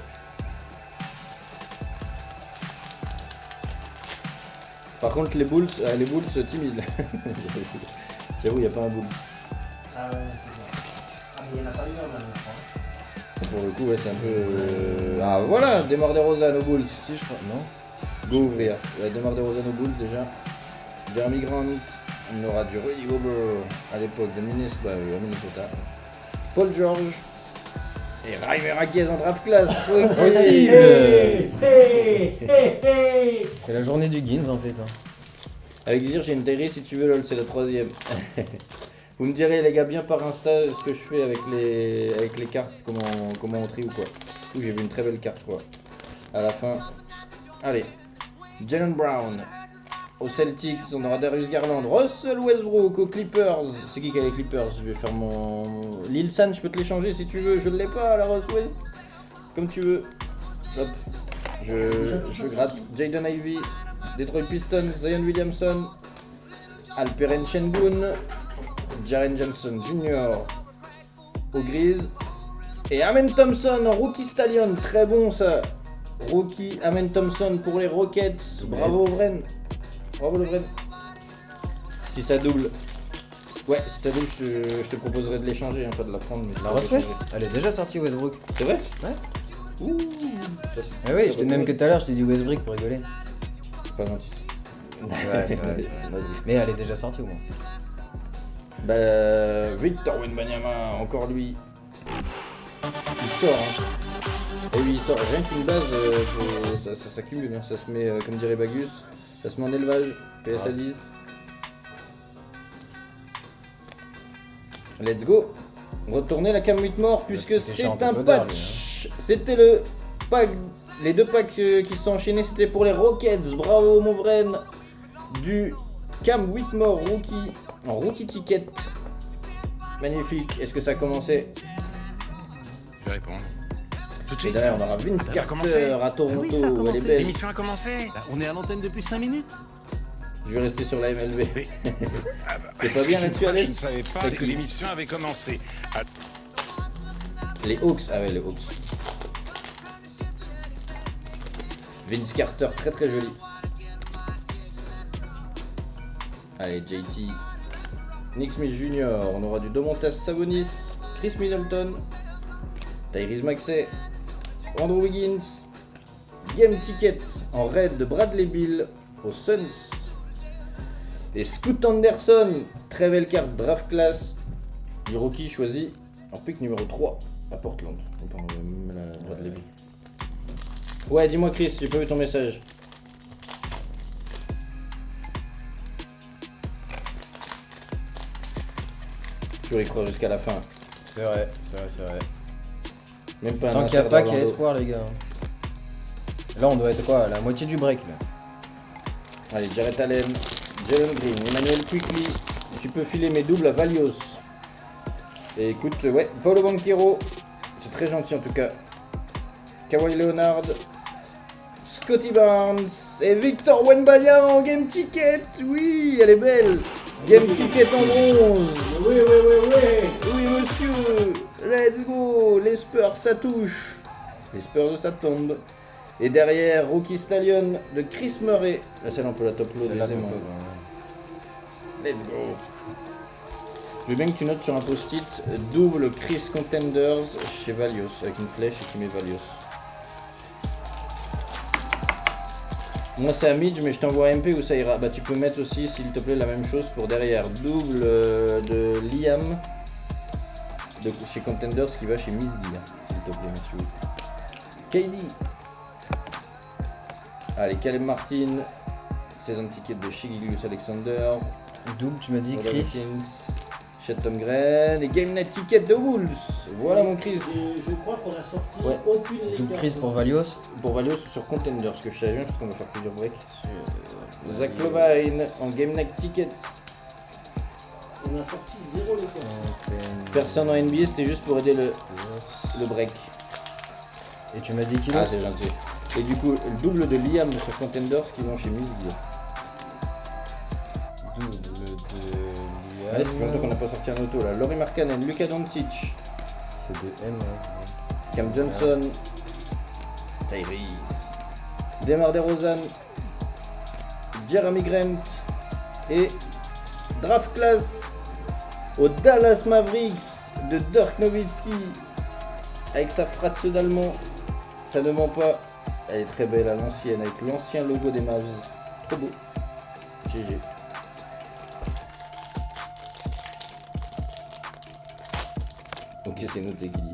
Par contre les bulls timides. J'avoue, il n'y a pas un bull.
Ah ouais, c'est ça. Ah, mais il n'y en a pas eu un même, je crois.
Pour le coup, ouais, c'est un peu. Ah voilà, Demar DeRozan aux bulls.
Si, je crois. Non.
Go ouvrir. Ouais, Demar DeRozan aux bulls déjà. Jeremy Grant. On aura du Rudy Gobert à l'époque de Minnesota. Paul George. Et Ray Marquez en draft class.
Possible.
Hey, hey, hey.
C'est la journée du Gins en fait. Hein.
Avec Zir, j'ai une Tyree si tu veux, lol, c'est la 3ème. Vous me direz les gars bien par Insta ce que je fais avec les cartes, comment on trie ou quoi. Ouh, j'ai vu une très belle carte quoi. À la fin. Allez. Jalen Brown. Aux Celtics, on aura Darius Garland. Russell Westbrook aux Clippers. C'est qui a les Clippers? Je vais faire mon... Lil San, je peux te l'échanger si tu veux. Je ne l'ai pas, la Russ West. Comme tu veux. Hop. Je gratte. Jaden Ivey. Detroit Pistons. Zion Williamson. Alperen Sengun. Jaren Jackson Jr. aux Grizzlies. Et Amen Thompson en Rookie Stallion. Très bon ça. Rookie Amen Thompson pour les Rockets. Bravo Vren. Bravo le Vren. Si ça double. Ouais, si ça double, je te proposerais de l'échanger, hein, pas de la prendre. Mais
La Russ West, elle est déjà sortie Westbrook.
C'est vrai?
Ouais.
Ouh. Ça,
Ah oui, je t'ai même que tout à l'heure, je t'ai dit Westbrook pour rigoler.
c'est pas gentil.
Ouais, c'est vrai. Mais elle est déjà sortie au moins.
Bah, Victor Wembanyama, encore lui. Il sort, hein. Et lui il sort. Rien qu'une base, ça s'accumule, hein. Ça se met, comme dirait Bagus, ça se met en élevage. PSA 10. Let's go. Retourner la Cam Whitmore puisque c'est un patch. C'était le pack. Les deux packs qui se sont enchaînés, c'était pour les Rockets. Bravo mon Vren. Du Cam Whitmore rookie. En rookie ticket. Magnifique. Est-ce que ça a commencé?
Je vais répondre. Tout de
Et
suite.
derrière, on aura Vince
Ça a
Carter
commencé.
à Toronto.
Oui, ça a
Elle est
commencé.
belle.
L'émission a commencé.
Bah, on est à l'antenne depuis 5 minutes.
Je vais rester sur la MLB.
Oui. Ah bah,
T'es pas bien là-dessus,
excusez-moi,
Alex?
Je ne savais pas
Avec
que
lui.
l'émission avait commencé. Ah,
Les Hawks. Ah ouais, les Hawks. Vince Carter, très très joli. Allez, JT. Nick Smith Jr. On aura du Domantas Sabonis. Chris Middleton. Tyrese Maxey. Andrew Wiggins. Game Ticket en raid de Bradley Beal aux Suns. Et Scoot Anderson. Très belle carte draft class. Du rookie choisi en pick numéro 3 à Portland. Attends, même la Bradley Beal. Ouais, dis-moi Chris, j'ai pas vu ton message. Toujours y croire jusqu'à la fin.
C'est vrai, c'est vrai, c'est vrai.
Même pas un
Tant qu'il n'y a
insert
pas qu'il y a
d'Orlando.
espoir, les gars. Là, on doit être quoi? À la moitié du break là.
Allez, Jarrett Allen, Jalen Green, Emmanuel Quickly. Tu peux filer mes doubles à Valios. Et écoute, ouais, Paolo Banchero. C'est très gentil en tout cas. Kawhi Leonard. Scotty Barnes. Et Victor Wembanyama en game ticket. Oui, elle est belle. Game ticket en bronze.
Oui.
Oui, monsieur. Let's go. Les Spurs, ça touche. Les Spurs, ça tombe. Et derrière, Rookie Stallion de Chris Murray. Là, celle-là, on peut la top load
C'est là
aisément. Let's go. Je veux bien que tu notes sur un post-it double Chris Contenders chez Valios avec une flèche et tu mets Valios. Moi c'est à Midge mais je t'envoie MP où ça ira. Bah tu peux mettre aussi s'il te plaît la même chose pour derrière. Double de Liam de chez Contenders qui va chez Miss Gear. S'il te plaît Mathieu. KD. Allez, Caleb Martin. Saison ticket de Shigilius Alexander.
Double, tu m'as dit
Robert
Chris.
Wilkins, Chet Holmgren et Game Night Ticket de Wolves. Voilà mon Chris.
Et je crois qu'on a sorti
Ouais.
aucune
Double
Lakers.
Chris pour Valios.
Pour Valios sur Contenders, ce que je savais bien parce qu'on va faire plusieurs breaks. Zach Levine en Game Night Ticket.
On a sorti 0 Lakers.
Personne en NBA, c'était juste pour aider le break.
Et tu m'as dit qui
Ah,
d'autre?
c'est gentil. Et du coup, le double de Liam sur Contenders qui vont chez Miss Gear.
Double de
Allez, ça fait longtemps qu'on n'a
Liam.
pas sorti un auto là. Laurie Markkanen, Luka Doncic.
C'est de M, ouais.
Cam Johnson, Tyrese, DeMar DeRozan, Jeremy Grant et draft class aux Dallas Mavericks de Dirk Nowitzki avec sa fratse d'allemand. Ça ne ment pas. Elle est très belle à l'ancienne avec l'ancien logo des Mavs. Trop beau. GG. Ok, c'est noté, Guili.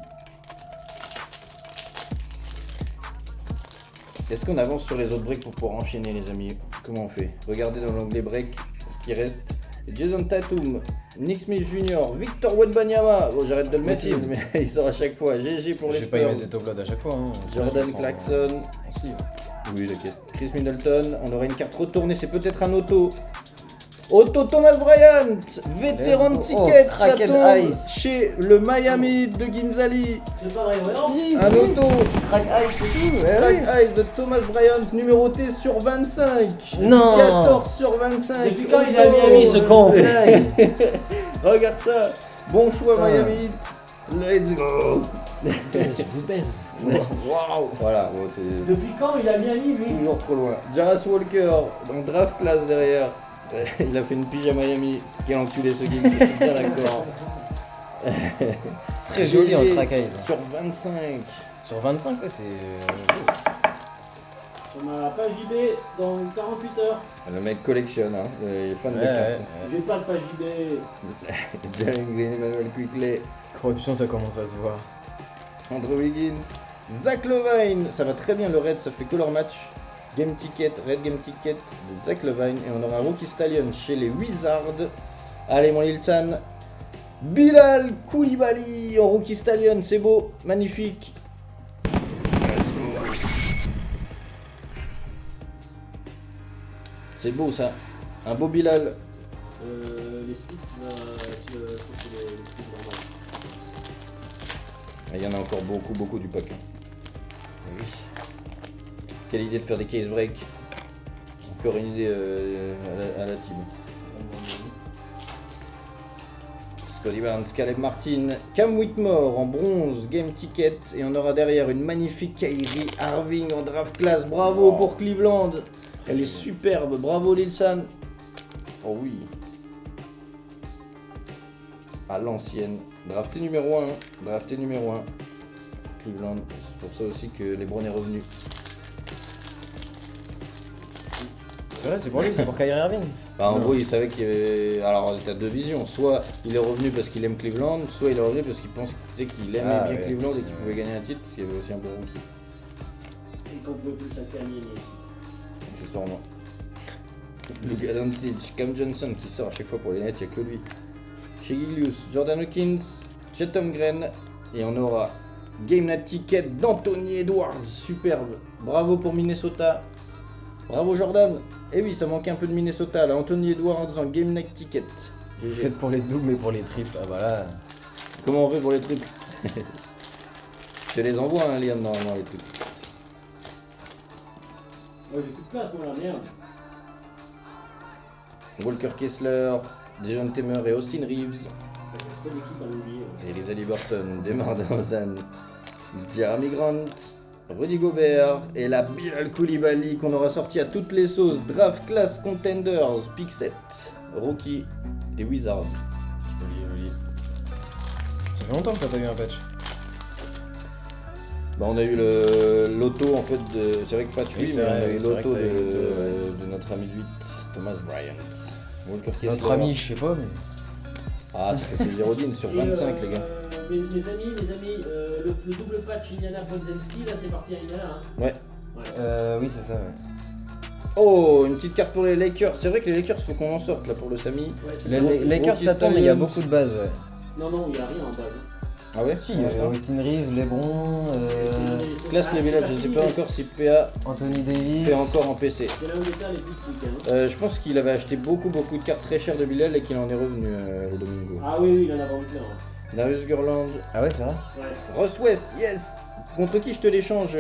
Est-ce qu'on avance sur les autres breaks pour pouvoir enchaîner, les amis? Comment on fait? Regardez dans l'onglet break ce qui reste. Jason Tatum, Nick Smith Jr., Victor Wembanyama. Bon, j'arrête de le mettre,
Possible.
mais il sort à chaque fois. GG pour
Je
les
vais pas y
Spurs.
mettre des top loads à chaque fois. Hein.
Jordan
Je sens
Clarkson.
en slip.
Oui, t'inquiète. Chris Middleton. On aura une carte retournée. C'est peut-être un auto. Auto Thomas Bryant, vétéran de
Oh,
ticket, ça
Cracked
tombe
Ice.
chez le Miami de Ginzali.
C'est pas vrai, ouais, non.
Un auto,
Crack Ice et tout, ouais,
Crack
ouais.
Ice de Thomas Bryant, numéroté sur 25.
Non.
14 sur 25.
Depuis quand il est à Miami, ce con?
Regarde ça. Bon choix
Putain.
Miami. Let's go.
Je vous baise.
Waouh. Voilà, bon, c'est
Depuis quand il est à Miami, lui?
toujours trop loin. Jarras Walker, dans draft class derrière. Il a fait une pige à Miami. Quel enculé ce game, je suis bien d'accord.
Très joli en
GG
Crack Ice.
Sur 25.
Sur 25, ouais, c'est.
Sur ma page eBay dans 48 heures.
Le mec collectionne, hein. Il est fan de
Ouais,
cartes.
ouais.
J'ai pas de page eBay.
Jalen Green, Emmanuel Quickley,
Corruption, ça commence à se voir.
Andrew Wiggins, Zach Levine. Ça va très bien le Red, ça fait color match. Game ticket, Red Game Ticket de Zach Levine. Et on aura un Rookie Stallion chez les Wizards. Allez, mon Lilsan. Bilal Koulibaly en Rookie Stallion, c'est beau, magnifique. C'est beau ça. Un beau Bilal.
Les slips, c'est les slips normales.
Il y en a encore beaucoup du pack.
Oui.
Quelle idée de faire des case break. Encore une idée à la team. Scottie Barnes, Caleb Martin, Cam Whitmore en bronze, game ticket. Et on aura derrière une magnifique Kyrie Irving en draft class. Bravo pour Cleveland. Elle est superbe. Bravo Lilsan. Oh oui. À l'ancienne. Drafté numéro 1. Drafté numéro 1. Cleveland. C'est pour ça aussi que LeBron est revenu.
C'est vrai, c'est pour lui, c'est pour Kyrie Irving.
Bah, en
Non.
gros, il savait qu'il y avait. Alors, t'as deux visions. Soit il est revenu parce qu'il aime Cleveland, soit il est revenu parce qu'il pense qu'il aimait
Ah,
bien
ouais.
Cleveland et qu'il pouvait gagner un titre parce qu'il y avait aussi un bon rookie.
Et qu'on pouvait plus s'attaquer à Miami.
Accessoirement. Luka Doncic, Cam Johnson qui sort à chaque fois pour les nets, il n'y a que lui. Chez Gilius, Jordan Hawkins, Chet Holmgren et on aura Game Night Ticket d'Anthony Edwards, superbe. Bravo pour Minnesota. Bravo Jordan. Et oui, ça manquait un peu de Minnesota là. Anthony Edwards en Game Night Ticket. GG.
Faites pour les doubles mais pour les triples. Ah voilà.
Comment on fait pour les triples? Je te les envoie, hein, Liam, normalement, les triples.
Moi j'ai plus de place, moi la merde.
Walker Kessler, Dejon Temer et Austin Reeves.
Trop d'équipes à l'oublier.
Teresa Liberton, DeMar DeRozan, Jeremy Grant, Rudy Gobert et la Bilal Koulibaly qu'on aura sorti à toutes les sauces. Draft Class Contenders, Pick 7, Rookie des Wizards.
Joli. Ça fait longtemps que t'as pas eu un patch.
Bah, on a eu l'auto en fait de. C'est vrai que pas de
Oui,
lui,
c'est
mais on
vrai,
a eu
c'est vrai
l'auto
que t'as eu l'auto,
de notre ami de 8, Thomas Bryant. Walker Kessler.
Notre ami, je sais pas, mais.
Ah, ça fait plaisir Odin sur
Et,
25, les gars.
Mes amis, le double patch Indiana Podzemski, là c'est parti à Indiana. Hein.
Ouais.
Oui, c'est ça, ouais.
Oh, une petite carte pour les Lakers. C'est vrai que les Lakers, faut qu'on en sorte là pour le Sami.
Ouais, c'est
Les
bon.
Lakers
Rookie
s'attendent, mais il y a
Stallions.
beaucoup de bases, ouais.
Non, non, il n'y a rien en bas.
Ah ouais?
Si, il y a Austin Reeves, LeBron,
Classe les villages, je ne sais pas encore si PA
Anthony Davis.
fait encore en PC.
C'est là où était les plus petites. Hein.
Je pense qu'il avait acheté beaucoup de cartes très chères de Bilal et qu'il en est revenu au Domingo.
Ah oui, il en a vendu plein. Hein.
Darius Garland,
Ah ouais, c'est vrai.
Ouais.
Ross West, yes! Contre qui je te l'échange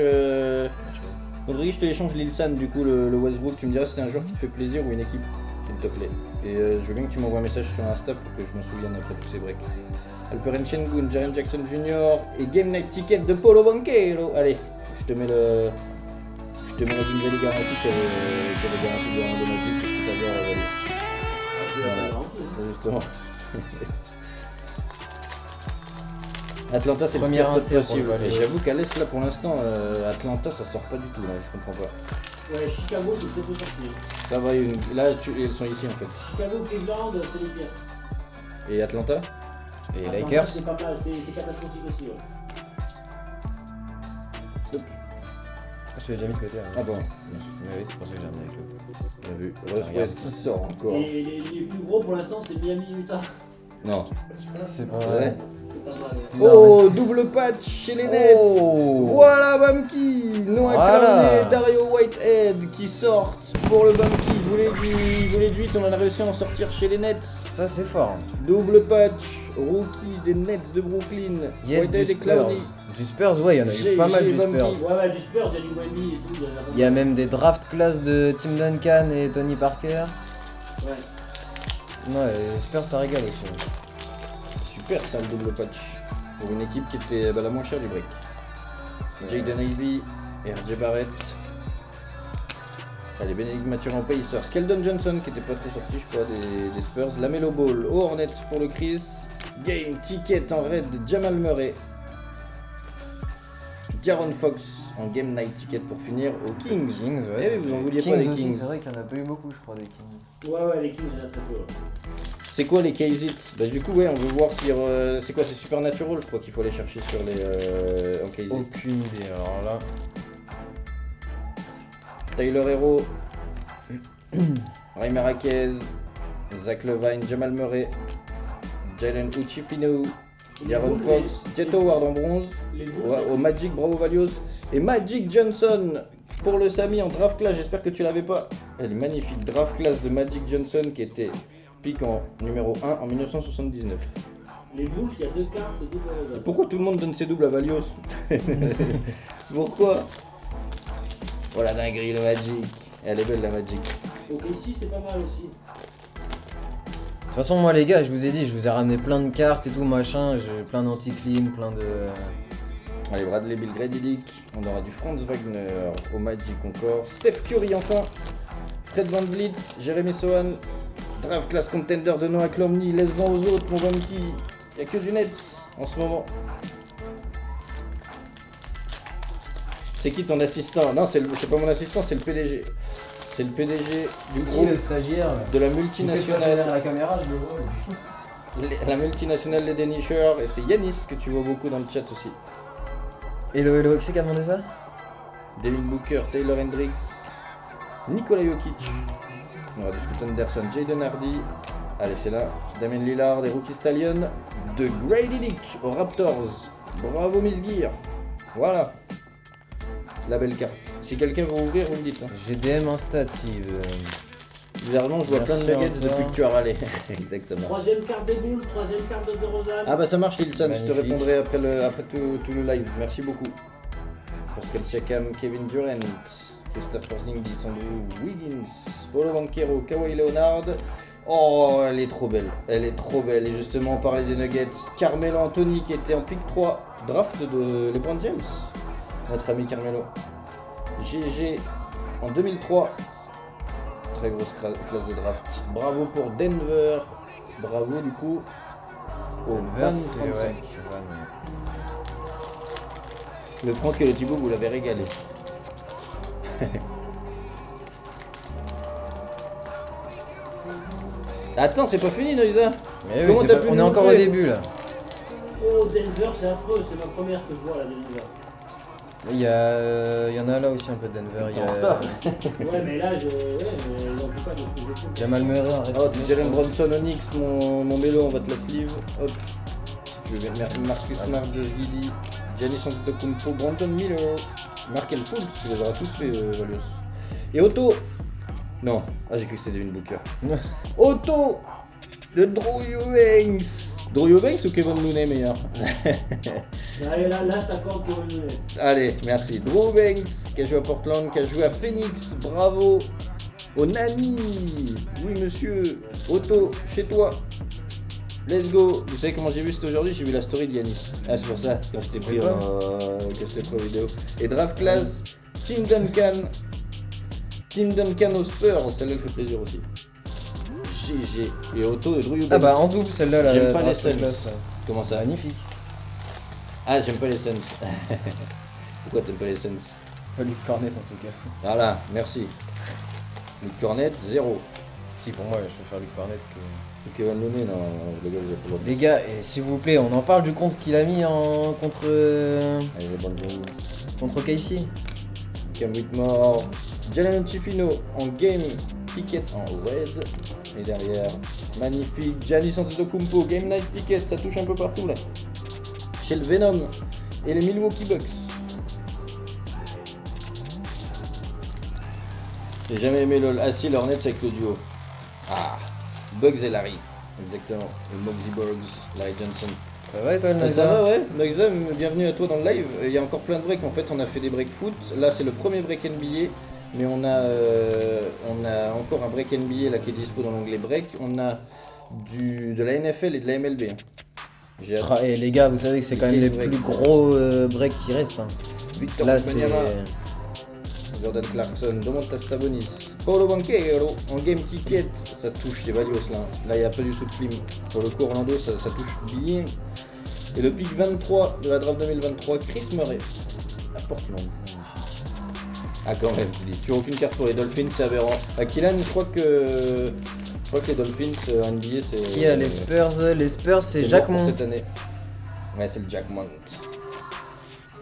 Contre qui je te l'échange Lilsan, du coup, le Westbrook? Tu me diras si c'est un joueur qui te fait plaisir ou une équipe, s'il te plaît. Et je veux bien que tu m'envoies un message sur Insta pour que je m'en souvienne après tous ces breaks. Alperen Sengun, Jaren Jackson Jr. et Game Night Ticket de Paulo Banchero. Allez, je te mets la Game Valley garantie qui avait garanti de randonnatique parce que t'adores Vallis. Justement. Atlanta c'est le
Premier
pire
insert pour
possible.
le Valais.
Et j'avoue qu'à l'Est là pour l'instant, Atlanta ça sort pas du tout là, je comprends pas.
Ouais, Chicago, c'est peut-être le sorti.
Ça va, là elles sont ici en fait.
Chicago, Cleveland, c'est les pires.
Et Atlanta?
Et
Atlanta,
Lakers.
c'est pas mal, c'est catastrophique aussi. Ouais.
Je te l'ai déjà mis de côté. Hein.
Ah bon,
Mais oui, c'est pour ça que j'ai remis avec l'autre.
bien vu. Russ West qui sort encore.
Et les plus gros pour l'instant, c'est Miami, Utah.
Non.
C'est pas
C'est
vrai.
vrai.
C'est pas mal.
Oh, double patch chez les Nets.
Oh.
Voilà Bamki, Noah
Voilà.
Clowney, Dario Whitehead qui sortent pour le Bamki. Il voulait du 8, on en a réussi à en sortir chez les Nets.
Ça, c'est fort.
Double patch, rookie des Nets de Brooklyn.
Yes,
Whitehead
du
et Clowney.
Spurs. Du Spurs, ouais, il y en a eu pas mal du
Bumpy.
Spurs.
Ouais, du Spurs, il y a du Wemby et tout.
Il y a même des draft class de Tim Duncan et Tony Parker.
Ouais.
Ouais, les Spurs, ça régale aussi.
Super ça le double patch. Pour une équipe qui était la moins chère du break. Jaden Ivey et RJ Barrett. Allez, Benedict Mathurin en Pacers. Keldon Johnson qui était pas trop sorti, je crois, des Spurs. Lamelo Ball aux Hornets pour le Chris. Game Ticket en raid de Jamal Murray. Jaron Fox en Game Night Ticket pour finir aux Kings.
Kings, ouais.
Eh oui, vous en vouliez pas les
aussi,
Kings.
C'est vrai qu'il y en a pas eu beaucoup, je crois, des Kings.
Ouais, les Kings, il y en a très peu.
C'est quoi les KZit? Bah du coup ouais, on veut voir si c'est quoi, c'est Supernatural, je crois qu'il faut aller chercher sur les en KZit.
Aucune idée, alors là.
Tyler Hero, Ray Marquez, Zach Levine, Jamal Murray, Jalen Uchifino, Jaron Fox, Jet Howard en bronze,
Les Bulls,
au Magic, bravo Valios, et Magic Johnson pour le Sami en draft class, j'espère que tu l'avais pas. Elle est magnifique, draft class de Magic Johnson qui était pick en numéro 1 en 1979.
les Bulls, il y a 2 cartes, c'est 2
Et pourquoi tout le monde donne ses doubles à Valios? Pourquoi? Voilà dinguerie le Magic. Elle est belle la Magic.
Ok, ici, c'est pas mal aussi.
De toute façon, moi, les gars, je vous ai dit, je vous ai ramené plein de cartes et tout, machin. J'ai plein d'anti-clean, plein de.
Allez, Bradley Bill Grady, on aura du Franz Wagner au Magic encore. Steph Curry enfin. Fred VanVleet, Jeremy Sohan. Draft class contender de Noah Clowney, laisse-en aux autres mon Bumpy. Y'a que du Nets en ce moment. C'est qui ton assistant? Non, c'est pas mon assistant, c'est le PDG. C'est le PDG du groupe
stagiaire
de la multinationale.
la caméra, je le vois.
La multinationale Les Dénicheurs. Et c'est Yanis que tu vois beaucoup dans le chat aussi.
Et le OXC qui a demandé ça?
Devin Booker, Taylor Hendricks, Nikola Jokic. On aura du Scoot Anderson, Jaden Hardy. Allez, c'est là. Damien Lillard et Rookie Stallion de Grady Dick aux Raptors. Bravo Miss Gear. Voilà. La belle carte. Si quelqu'un veut ouvrir, vous me dites. Hein.
GDM instative.
Bizarrement, je vois plein de
Merci
nuggets
encore.
depuis que tu as râlé. Exactement.
3ème carte des Bulls, 3ème carte de DeRozan.
Ah bah ça marche Lilson, je te
Magnifique.
répondrai après tout le live. Merci beaucoup. Pascal Siakam, Kevin Durant, Christophe Porzingis, Andrew Wiggins, Paulo Banchero, Kawhi Leonard. Oh, elle est trop belle. Elle est trop belle. Et justement, on parlait des Nuggets. Carmelo Anthony qui était en pick 3 draft de LeBron James. Notre ami Carmelo. GG en 2003. Très grosse classe de draft. Bravo pour Denver. Bravo du coup au 20-35. Le Franck et le Thibaut, vous l'avez régalé. Attends, c'est pas fini, Noisa.
Mais oui,
Comment
c'est
t'as
pas-
pu
on est
nous
encore au
montrer
début là.
Oh, Denver, c'est affreux, c'est ma première que je vois là, Denver.
Il y en a là aussi un peu de Denver. Il y
En
a
retard.
Ouais, mais là, je. Ouais, mais en tout cas, de ce que j'ai fait.
Jamal Murray. arrête.
Oh, Jalen Bronson, Onyx, mon mélo, on va te la sleeve. Hop. Si tu veux bien. Marcus Smart, Josh Giddey, Giannis Antetokounmpo, Brandon Miller, Markel Fultz, tu les auras tous fait, Valios. Et Otto. Non. Ah, j'ai cru que c'était Devin Booker. Otto de Drew Eubanks. Drew Eubanks ou Kevin Looney meilleur?
Allez, là, je t'accorde Kevin Looney.
Allez, merci. Drew Eubanks qui a joué à Portland, qui a joué à Phoenix. Bravo. Au Nani. Oui, monsieur. Otto, chez toi. Let's go. Vous savez comment j'ai vu c'était aujourd'hui? J'ai vu la story de Yanis. Ah, c'est pour ça, quand je t'ai pris en vidéo. Et draft class, Tim Duncan. Tim Duncan aux Spurs, celle-là elle fait plaisir aussi. GG. Et Otto et Drew Eubanks.
Ah bah en double celle-là là.
J'aime pas les
draft
Suns.
class.
Comment ça?
Magnifique.
Ah, j'aime pas les Suns. Pourquoi t'aimes pas les Suns?
Pas Luke Cornet en tout cas.
Voilà, merci. Luke Cornet, 0.
Si pour moi je préfère Luke Cornet que...
Kevin Looney, non, le gars, vous avez pas le droit de
Les gars, et s'il vous plaît, on en parle du compte qu'il a mis en contre
Allez, les bonnes choses.
contre Casey.
Cam Whitmore, Jalen Chifino en game ticket en red. Et derrière, magnifique Giannis Antetokounmpo, game night ticket, ça touche un peu partout là. Chez le Venom et les Milwaukee Bucks. J'ai jamais aimé LOL. Ah si, l'Hornets avec le duo. Ah, Bugs et Larry. Exactement. Et Muggsy Bogues, Larry Johnson.
Ça va et toi le
Ça
Naza?
va, ouais. Nagza, bienvenue à toi dans le live. Il y a encore plein de breaks. En fait, on a fait des breaks foot. Là, c'est le premier break NBA. Mais on a encore un break NBA là qui est dispo dans l'onglet break. On a de la NFL et de la MLB. Hein. J'ai hâte.
Et les gars, vous savez que c'est quand même les plus gros breaks qui restent. Hein.
Victor
Là
Wembanyama, Jordan Clarkson, Domantas Sabonis, Paolo Banchero en game ticket, ça touche les Valios là. Là il n'y a pas du tout de clim. Pour le coup Orlando ça touche bien. Et le pick 23 de la draft 2023, Chris Murray à Portland. Ah quand même, tu n'as aucune carte pour les Dolphins, c'est aberrant. À Kylan, je crois que les Dolphins en NBA c'est...
Qui a les Spurs? Les Spurs c'est Jack
mort pour
Mon.
cette année. Ouais c'est le Jack Mount.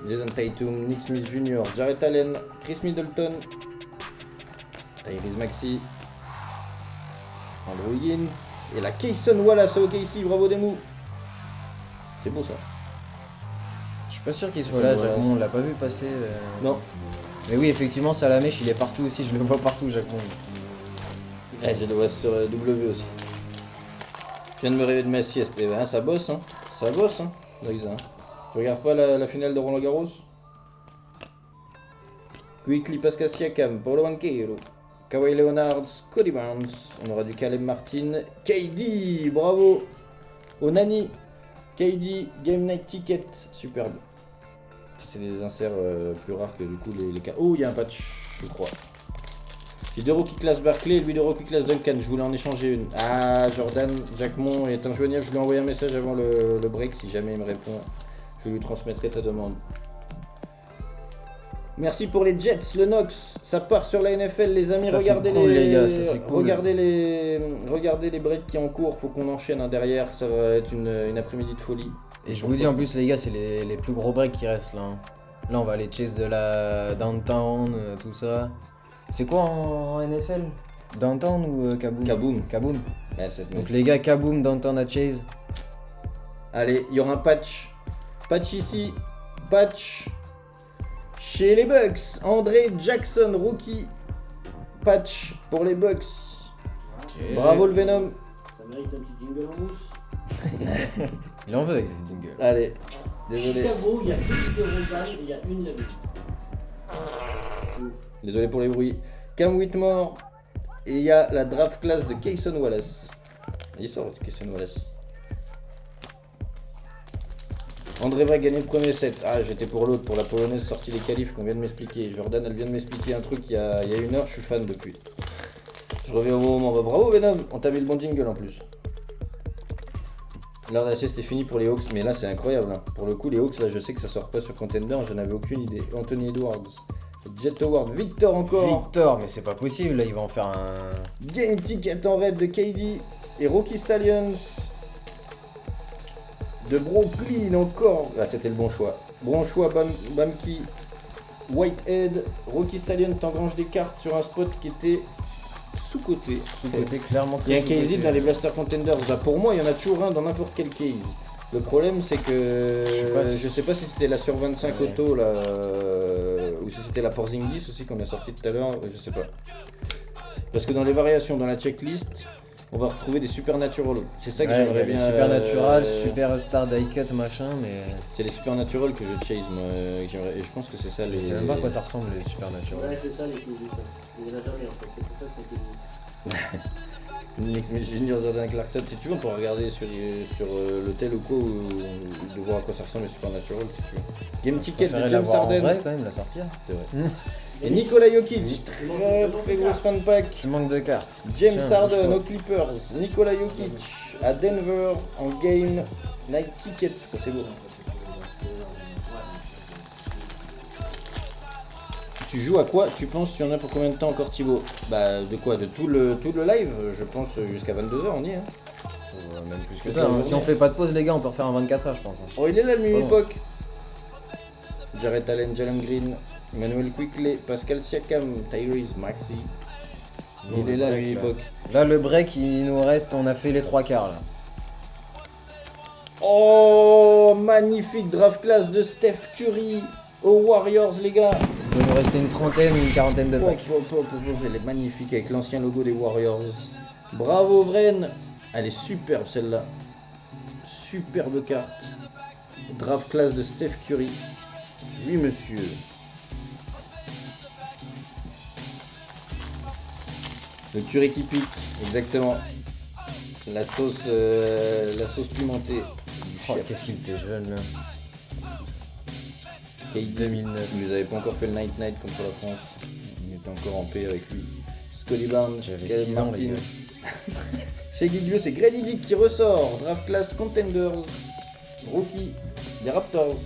Jason Tatum, Nick Smith Jr., Jarrett Allen, Chris Middleton, Tyrese Maxey, Andrew Wiggins et la Kayson Wallace au OKC, bravo Demu. C'est beau ça.
Je suis pas sûr qu'il soit là, Jack Mon, on l'a pas vu passer.
Non.
Mais oui, effectivement, ça la mèche, il est partout aussi, je le vois partout, Jack Mon.
Je le vois sur W aussi. Je viens de me réveiller de ma sieste, et ben, ça bosse hein. Ça bosse hein, Loïsa, hein. Tu regardes pas la finale de Roland Garros? Quickly Pascal Siakam, Paolo Banchero, Kawhi Leonard, Scotty Barnes, on aura du Caleb Martin, KD, bravo, Onani, KD, Game Night Ticket, superbe. C'est des inserts plus rares que du coup les cas. Oh, il y a un patch, je crois. J'ai deux rookie class Barclay et lui de rookie class Duncan, je voulais en échanger une. Ah, Jordan, Jackmon est injoignable, je lui ai envoyé un message avant le break, si jamais il me répond. Je lui transmettrai ta demande. Merci pour les Jets, le Nox. Ça part sur la NFL, les amis.
Ça,
regardez
cool,
les
gars, ça, c'est cool.
regardez les breaks qui sont en cours. Faut qu'on enchaîne hein, derrière. Ça va être une après-midi de folie.
Et je vous dis en plus, les gars, c'est les plus gros breaks qui restent là. Hein. Là, on va aller chase de la Downtown, tout ça. C'est quoi en NFL? Downtown ou Kaboom?
Kaboom.
Kaboom.
Ouais,
Donc les gars, Kaboom, Downtown à chase.
Allez, il y aura un patch. Patch ici. Patch chez les Bucks. André Jackson, rookie. Patch pour les Bucks.
Okay.
Bravo le Venom.
Ça mérite un petit jingle en mousse.
Il en veut avec ces jingles.
Allez, désolé.
Chicago, il y a que des Rosanne et il y a une Lavis.
Désolé pour les bruits. Cam Whitmore. Et il y a la draft class de Kayson Wallace. Il sort Kayson Wallace. André va gagner le premier set. Ah, j'étais pour l'autre, pour la polonaise sortie des qualifs qu'on vient de m'expliquer. Jordan, elle vient de m'expliquer un truc il y a une heure, je suis fan depuis. Je reviens au moment. Bah, bravo Venom, on t'a mis le bon jingle en plus. L'heure d'essai c'était fini pour les Hawks, mais là c'est incroyable. Hein. Pour le coup, les Hawks, là je sais que ça sort pas sur Contender, j'en avais aucune idée. Anthony Edwards, Jet Howard, Victor encore.
Victor, mais c'est pas possible, là il va en faire un...
Game ticket en red de KD et Rocky Stallions. De Brooklyn encore. Ah, c'était le bon choix. Bon choix, Bamki. Whitehead. Rocky Stallion t'engrange des cartes sur un spot qui était sous-côté.
Sous-côté clairement
Il y a un
très
case
sous-côté.
dans les Blaster Contenders. Bah, pour moi, il y en a toujours un dans n'importe quel case. Le problème, c'est que je sais pas si c'était la sur 25
Ouais.
auto là, ou si c'était la Porzingis aussi qu'on a sorti tout à l'heure. Je sais pas. Parce que dans les variations, dans la checklist, on va retrouver des Supernatural. C'est ça que
Ouais,
j'aimerais bien.
Supernatural, Superstar Die Cut, machin, mais...
C'est les Supernatural que je chase moi. Et je pense que c'est ça les.
Je sais même pas à quoi ça ressemble les Supernatural.
Ouais, c'est ça les coups. Il n'y en a jamais en fait. C'est pour ça que c'est que
Nick Smith Jr., Jordan Clarkson, si tu veux, on peut regarder sur l'hôtel ou quoi, ou de voir à quoi ça ressemble, Supernatural, si tu veux. Game Ticket de James Harden.
vrai quand même, la sortir.
C'est vrai. Et Nikola Jokic, très grosse fan pack.
Tu manques de cartes.
James
Tiens,
Harden
bouge
aux Clippers, Nikola Jokic à Denver en game Night Ticket, ça c'est beau. Tu joues à quoi? Tu penses qu'il y en a pour combien de temps encore, Thibaut? Bah de quoi? De tout le live? Je pense jusqu'à 22h on y est. Hein.
même plus que ça. Hein. Si on fait pas de pause, les gars, on peut refaire un 24 heures, je pense. Hein.
Oh, il est là le Mimi-Poc. Jarrett Allen, Jalen Green, Emmanuel Quickley, Pascal Siakam, Tyrese Maxey. Il est là le Mimi-Poc.
Là, le break, il nous reste, on a fait les 3 quarts là.
Oh, magnifique draft class de Steph Curry aux Warriors, les gars.
Il doit nous rester une trentaine ou une quarantaine de packs.
Elle est magnifique avec l'ancien logo des Warriors. Bravo Vren. Elle est superbe celle-là. Superbe carte. Draft class de Steph Curry. Oui monsieur. Le Curry qui pique, exactement. La sauce pimentée.
Oh, qu'est-ce qu'il était jeune là.
KD 2009. Il nous avait pas encore fait le Night Night contre la France. Il était encore en paix avec lui. Scotty Barnes,
j'avais
Caleb
6 ans,
Martin.
les gars.
Chez Giglio, c'est Grady Dick qui ressort. Draft class Contenders. Rookie des Raptors.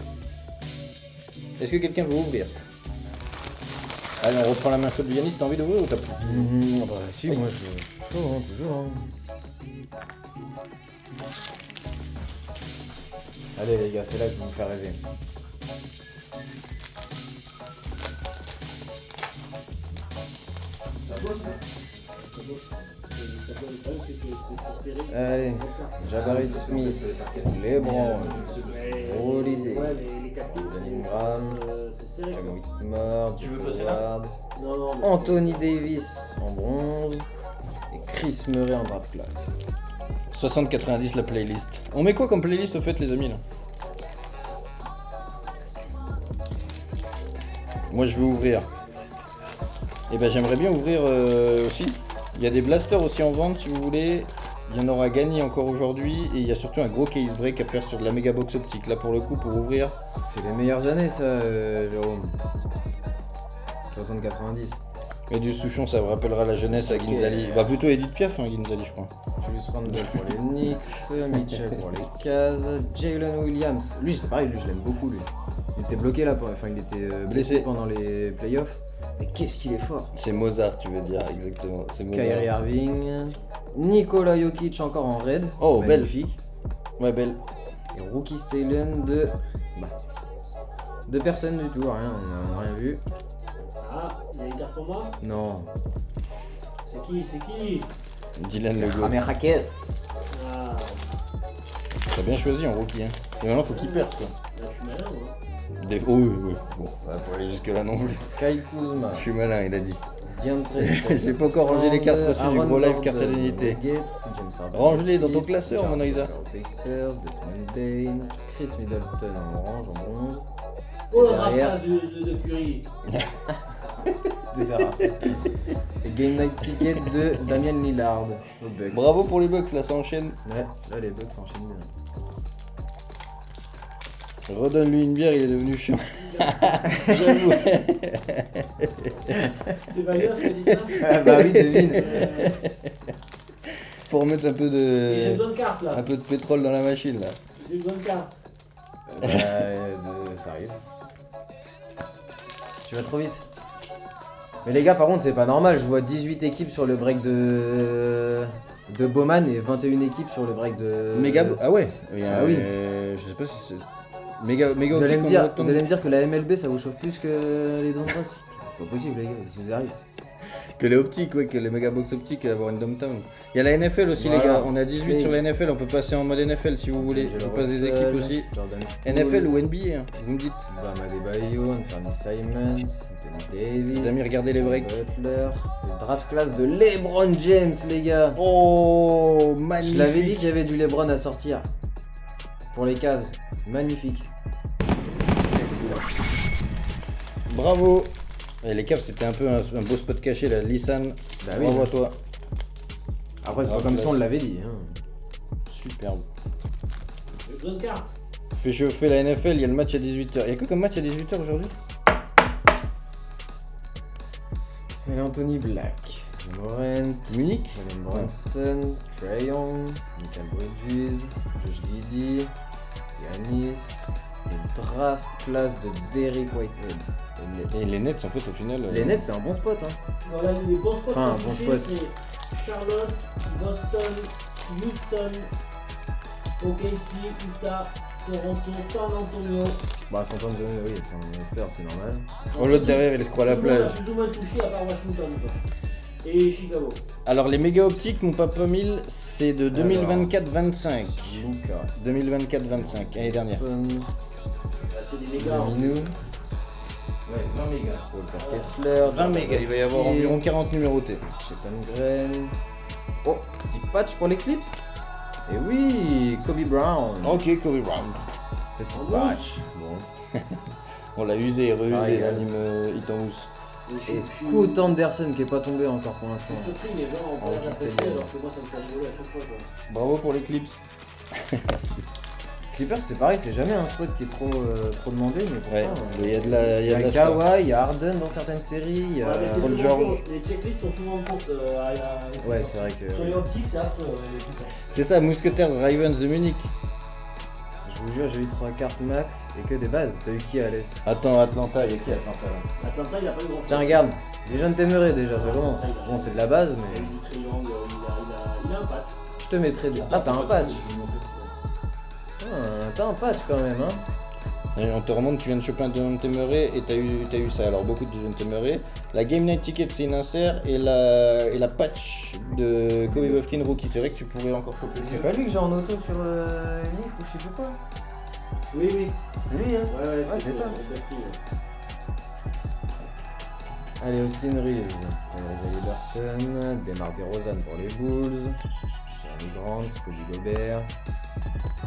Est-ce que quelqu'un veut ouvrir? Allez, on reprend la main chaude de Yannis. T'as envie d'ouvrir ou t'as plus?
Bah si, moi je suis chaud, hein, toujours. Hein. Allez les gars, c'est là que je vais vous faire rêver. Allez, Jabari Smith, LeBron, Holiday, Jalen Graham, Cam Whitmore, Jeff Howard, Anthony Davis en bronze et Chris Murray en draft class.
60-90 la playlist. On met quoi comme playlist au fait les amis là? Moi je veux ouvrir. Et ben j'aimerais bien ouvrir aussi. Il y a des blasters aussi en vente si vous voulez. Il y en aura gagné encore aujourd'hui. Et il y a surtout un gros case break à faire sur de la méga box optique. Là pour le coup pour ouvrir.
C'est les meilleures années ça, Jérôme. 60-90.
Et du Souchon ça me rappellera la jeunesse à Ginzali. Bah plutôt Edith Piaf hein, Ginzali je crois.
Julius Randle pour les Knicks, Mitchell pour les Cavs, Jalen Williams. Lui c'est pareil, lui je l'aime beaucoup lui. Il était bloqué là, enfin il était blessé pendant les playoffs. Mais qu'est-ce qu'il est fort!
C'est Mozart tu veux dire, exactement. C'est Mozart.
Kyrie Irving, Nikola Jokic encore en raid.
Oh
magnifique.
Belle. Ouais belle.
Et Rookie Stalen de... de personne du tout, rien, on n'a rien vu.
Ah, il y a une carte pour moi?
Non.
C'est qui?
Dylan Legault.
Ramer Rakes.
Ah,
T'as bien choisi en rookie hein. Et maintenant faut qu'il perde quoi.
là je suis malin moi.
Oh oui. Bon, on va pas aller jusque là non plus.
Kyle Kuzma.
Je suis malin il a dit.
DeAndre
J'ai pas encore rangé les cartes reçues du gros live carte d'unité. Range-les dans ton classeur, mon Aïsa.
Pacers, Desmond Bain, Chris Middleton en orange, en bronze.
Oh la
derrière-
rapace de Curry.
C'est ça. Et Game Night Ticket de Damian Lillard aux Bucks.
Bravo pour les Bucks, là ça enchaîne.
Ouais, là les Bucks s'enchaînent bien.
Redonne-lui une bière, il est devenu chiant. J'avoue.
C'est Vailleur qui a dit ça?
Ah bah oui, devine.
Pour remettre un peu
J'ai une
de.
bonne carte là.
Un peu de pétrole dans la machine là.
J'ai une bonne carte.
Bah, ça arrive. Tu vas trop vite. Mais les gars, par contre, c'est pas normal. Je vois 18 équipes sur le break de Bowman et 21 équipes sur le break de.
Ah ouais.
Ah oui.
Je sais pas si c'est. Méga
Vous allez,
optique,
me dire,
on
vous allez me dire que la MLB ça vous chauffe plus que les Dom Ross. C'est pas possible, les gars, si vous arrivez.
Que les optiques, ouais, que les méga box optiques et avoir une downtown. Il y a la NFL aussi,
Voilà.
les gars. On a 18 sur la NFL, on peut passer en mode NFL si vous voulez. On passe des équipes aussi. NFL ou NBA, hein, vous me dites.
Bam Adebayo, Anthony Simons, Anthony Davis.
Les amis, regardez les breaks.
Butler, le draft class de LeBron James, les gars.
Oh, magnifique.
Je l'avais dit qu'il y avait du LeBron à sortir. Pour les Cavs. Magnifique.
Bravo. Et les Cavs, c'était un peu un beau spot caché là. Lissan,
Bah oui.
bravo à toi.
Après, c'est pas comme ça, on l'avait dit. Hein.
Superbe.
Bonne une carte.
Je fais chauffer la NFL, il y a le match à 18h. Il y a quoi comme match à 18h aujourd'hui?
Et Anthony Black, Morant,
Munich.
Jalen Brunson, Trae Young, Michael Bridges, Josh Giddey, Giannis, et draft class de Derrick Whitehead.
Et les Nets en fait au final.
Les Nets, c'est un bon spot. Hein.
Voilà, les bons spots.
Enfin,
à
un bon
toucher,
spot.
c'est Charlotte, Boston, Houston, OKC, Utah, Toronto, San Antonio.
Bah, San Antonio, oui, on espère, c'est normal.
Oh, l'autre derrière il est scroll à la
Tout le monde a
plage.
plus ou moins touché à part Washington. Quoi. Et Chicago.
Alors les méga optiques, mon papa 1000, c'est de 2024-25.
Luka,
2024-25, l'année dernière.
Son,
Bah, c'est des méga. hein.
Minou,
Ouais, 20 mégas.
Walker Kessler,
20 mégas, il va y avoir environ 40 numérotés.
Chet Holmgren. Oh, petit patch pour l'Eclipse. Et oui, Kobe Brown.
Ok, Kobe Brown.
Petit
En
patch. Bon.
On l'a usé et
Ça
reusé,
régale.
l'anime Hit en mousse.
Et Scoot Anderson qui est pas tombé encore pour l'instant.
Je suis surpris, les gens ont
En
pas
rookie
l'apprécié
stadium.
alors que moi ça me fait rigoler à chaque fois. Quoi.
Bravo pour l'Eclipse.
Clippers, c'est pareil, c'est jamais un spot qui est trop demandé, mais
Ouais,
pourtant,
il y a de la,
il y a
de la star.
Kawhi, il y a Harden dans certaines séries, il y a...
Ouais, mais c'est
Paul
souvent
George.
court. Les checklists sont souvent courtes.
Ouais, c'est vrai que...
Sur les optiques, c'est affreux. Les putains.
C'est ça, Mousquetaires Ravens de Munich.
Je vous jure, j'ai eu 3 cartes max et que des bases. T'as eu qui, Alès?
Attends, Atlanta, il y a qui Atlanta là?
Atlanta, il a pas eu grand chose.
Tiens, regarde, des jeunes téméraires déjà, ça commence. Bon, c'est de la base,
Il a eu
mais...
du triangle, il a un patch.
Je te mettrai... Ah, t'as un patch. Ah, t'as un patch quand même, hein.
Et on te remonte, tu viens de choper un Dejounte Murray et t'as eu ça. Alors beaucoup de Dejounte Murray. La Game Night Ticket c'est une insert et la patch de Kobe Bufkin rookie. C'est vrai que tu pourrais encore choper.
C'est pas lui que j'ai en auto sur Leaf ou je sais pas quoi.
Oui, oui.
C'est lui, hein.
Ouais,
c'est ça.
Bufkin, ouais.
Allez, Austin Reeves, Isaiah Burton, Demar DeRozan pour les Bulls, Jeremy Grant, Cody Gobert,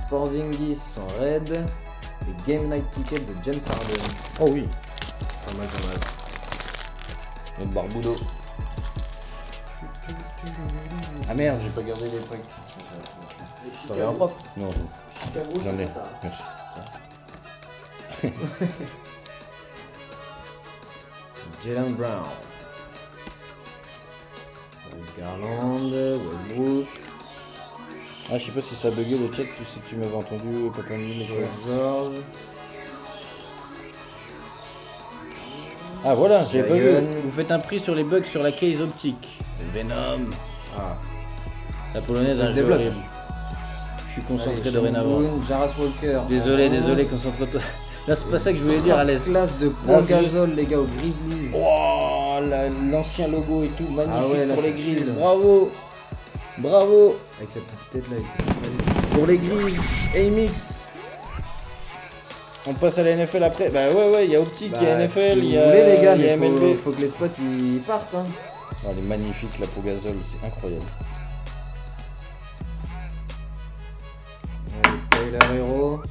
Porzingis en red, et Game Night Ticket de James Harden.
Oh oui.
Pas mal, pas mal.
Et le Barbudo. Ah merde, j'ai pas gardé les trucs.
Et
T'en avais un
Chicago,
propre?
Non,
Chicago,
j'en
c'est
ai.
pas ça.
Merci.
Jalen Brown, Garland, Westbrook,
Ah, je sais pas si ça a bugué le chat, si tu m'avais entendu, Papa Mille.
Paul George,
Ah voilà, j'ai
Zion.
bugué. Vous faites un prix sur les bugs sur la case optique. Venom.
ah,
La polonaise
Ça
a
se
un
débloque.
jeu horrible. Je suis concentré
allez,
dorénavant.
Sengun, Jarras Walker.
Désolé, concentre-toi. Là, c'est pas ça que je voulais dire, Alès.
Classe de
Là,
Paul
c'est
Gasol, les gars, aux Grizzlies.
Oh, l'ancien logo et tout, magnifique
Ah ouais, là,
pour les
c'est
Grises.
chill.
Bravo. Bravo
Avec cette petite tête là, il était
pour les Grises. Amix. On passe à la NFL après. Bah ouais, il y a optique, il y a NFL,
si
il
vous
y a,
voulez, les gars,
il y a
mais
MLB.
faut que les spots ils partent. Hein.
Oh, elle est magnifique là pour Gasol, c'est incroyable.
Allez, Tyler Hero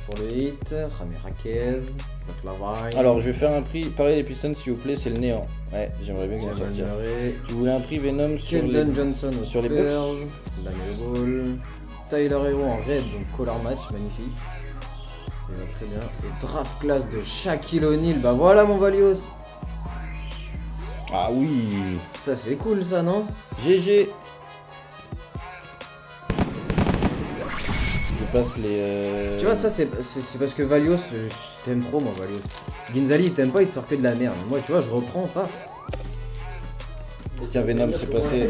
pour le hit, Rami Raquez, Zach Lavine.
Alors, je vais faire un prix. Parlez des Pistons s'il vous plaît, c'est le néant. Ouais, j'aimerais bien que ça
Jamal
sorte.
Murray,
Je voulais un prix Venom sur les.
Keldon Johnson aux
sur les
Spurs, Lamelo Ball, Tyler Hero en red, donc color match, magnifique. Ça va très bien. Et draft class de Shaquille O'Neal, bah voilà mon Valios.
Ah oui.
Ça c'est cool ça, non?
GG. Je passe les.
Tu vois, ça c'est parce que Valios, je t'aime trop moi Valios. Ginzali il t'aime pas, il te sort que de la merde. Moi tu vois, je reprends, paf.
Tiens, Venom, c'est passé.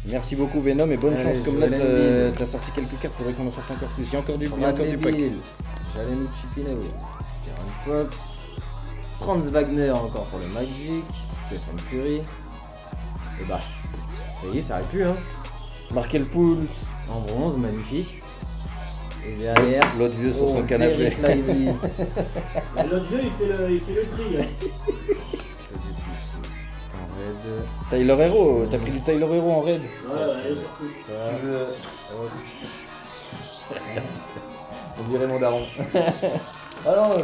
Merci beaucoup Venom et bonne
Allez,
chance. Comme là,
Joel Embiid.
t'as sorti quelques cartes, faudrait qu'on en sorte encore plus. Il y a encore du pack.
Jalen Chipino, Jaren Fox, Franz Wagner encore pour le Magic, Stephen Curry. Et bah, ça y est, ça arrive plus hein.
Markel Pools.
En bronze, magnifique. Et derrière,
L'autre vieux sur son canapé.
Derrick Lively.
Bah, l'autre jeu, il fait le tri. Hein.
C'est du plus en red.
Tyler Hero, t'as pris du Tyler Hero en raid.
Ça,
On dirait mon daron. Ah non,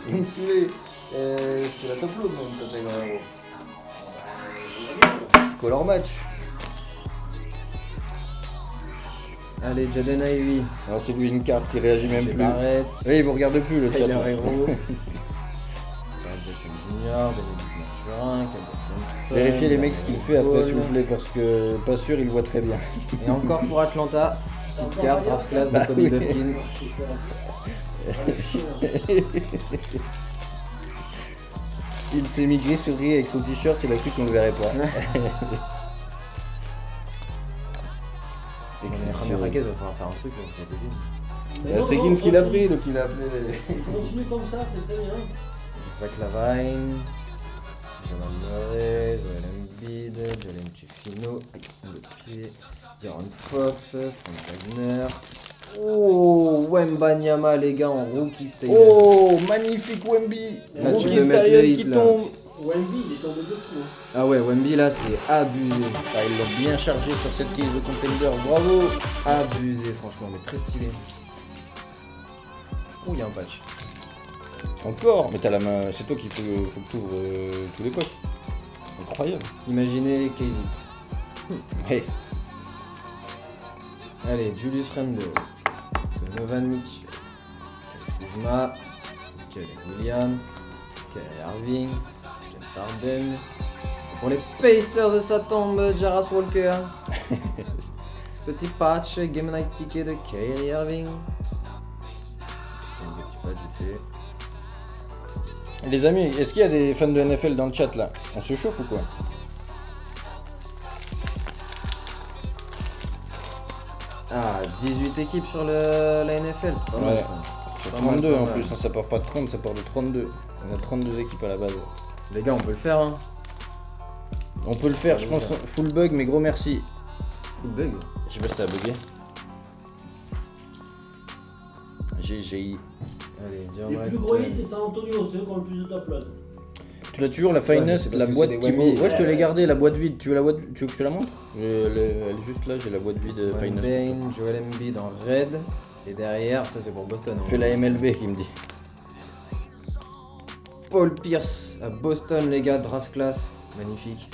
vous me suivez. C'est la top load même, ça fait grand héros. Color match.
Allez, Jaden Ivey.
Alors c'est lui une carte qui réagit même plus.
Barrett.
Oui, il vous regarde plus le chat.
Tyler Hero. Jason Junior, Benedict Mathurin, Calvin Johnson.
Vérifiez les mecs ce qu'il fait après
Paul.
s'il vous plaît parce que pas sûr il voit très bien.
Et encore pour Atlanta. Petite carte, draft class de Tommy Buffkin.
Il s'est mis gris sur gris avec son t-shirt, il a cru qu'on le verrait pas.
Premier paquet, ça va falloir faire un truc, je te dis.
C'est Gims qui l'a pris, donc il a appelé.
Continue comme ça, c'est très bien.
Zach Lavine, Jamal Murray, Joel Embiid, Jalen Chifino, le pied, De'Aaron Fox, Frank Wagner. Oh, Wembanyama les gars en rookie style.
Oh, magnifique Wemby.
Là, tu
Rookie
peux mettre le
Starion
hit,
qui
là.
tombe.
Wemby, il est tombé de fou.
Ah ouais, Wemby là c'est abusé.
Ah, ils l'ont bien chargé sur cette case de contender, bravo.
Abusé franchement, mais très stylé. Oh, il y a un patch.
Encore. Mais t'as la main, c'est toi qui faut que tu ouvres tous les potes. Incroyable.
Imaginez KZ.
Hey.
Allez, Julius Randle, Donovan Mitchell, Kuzma, Jalen Williams, Kyrie Irving, James Harden. Pour les Pacers, ça tombe, Jarras Walker. Petit patch, Game Night Ticket de Kyrie Irving. Un petit patch vite fait.
Les amis, est-ce qu'il y a des fans de NFL dans le chat là? On se chauffe ou quoi?
Ah, 18 équipes sur la NFL, c'est pas mal
Ouais.
ça.
Sur
Pas mal,
32
pas
en
mal.
plus, hein, ça part pas de 30, ça part de 32. On a 32 équipes à la base.
Les gars, on peut le faire, hein.
On peut le faire, je pense, full bug, mais gros merci.
Full bug.
Je sais pas si ça a bugué. GGI.
Allez,
Les plus gros hits, c'est San Antonio, ceux qui ont le plus de top load.
Tu l'as toujours la
Ouais, mais
finest,
c'est parce
la
que
boîte
c'est des
Thibaut.
Wemby.
Ouais, je te l'ai
Ouais.
gardé, la boîte vide. Tu veux que je te la montre? Elle est juste là, j'ai la boîte vide
Desmond
finest.
Bain, Joel Embiid en red. Et derrière, ça c'est pour Boston. hein.
Fais la MLB qui me dit.
Paul Pierce à Boston, les gars, draft class. Magnifique.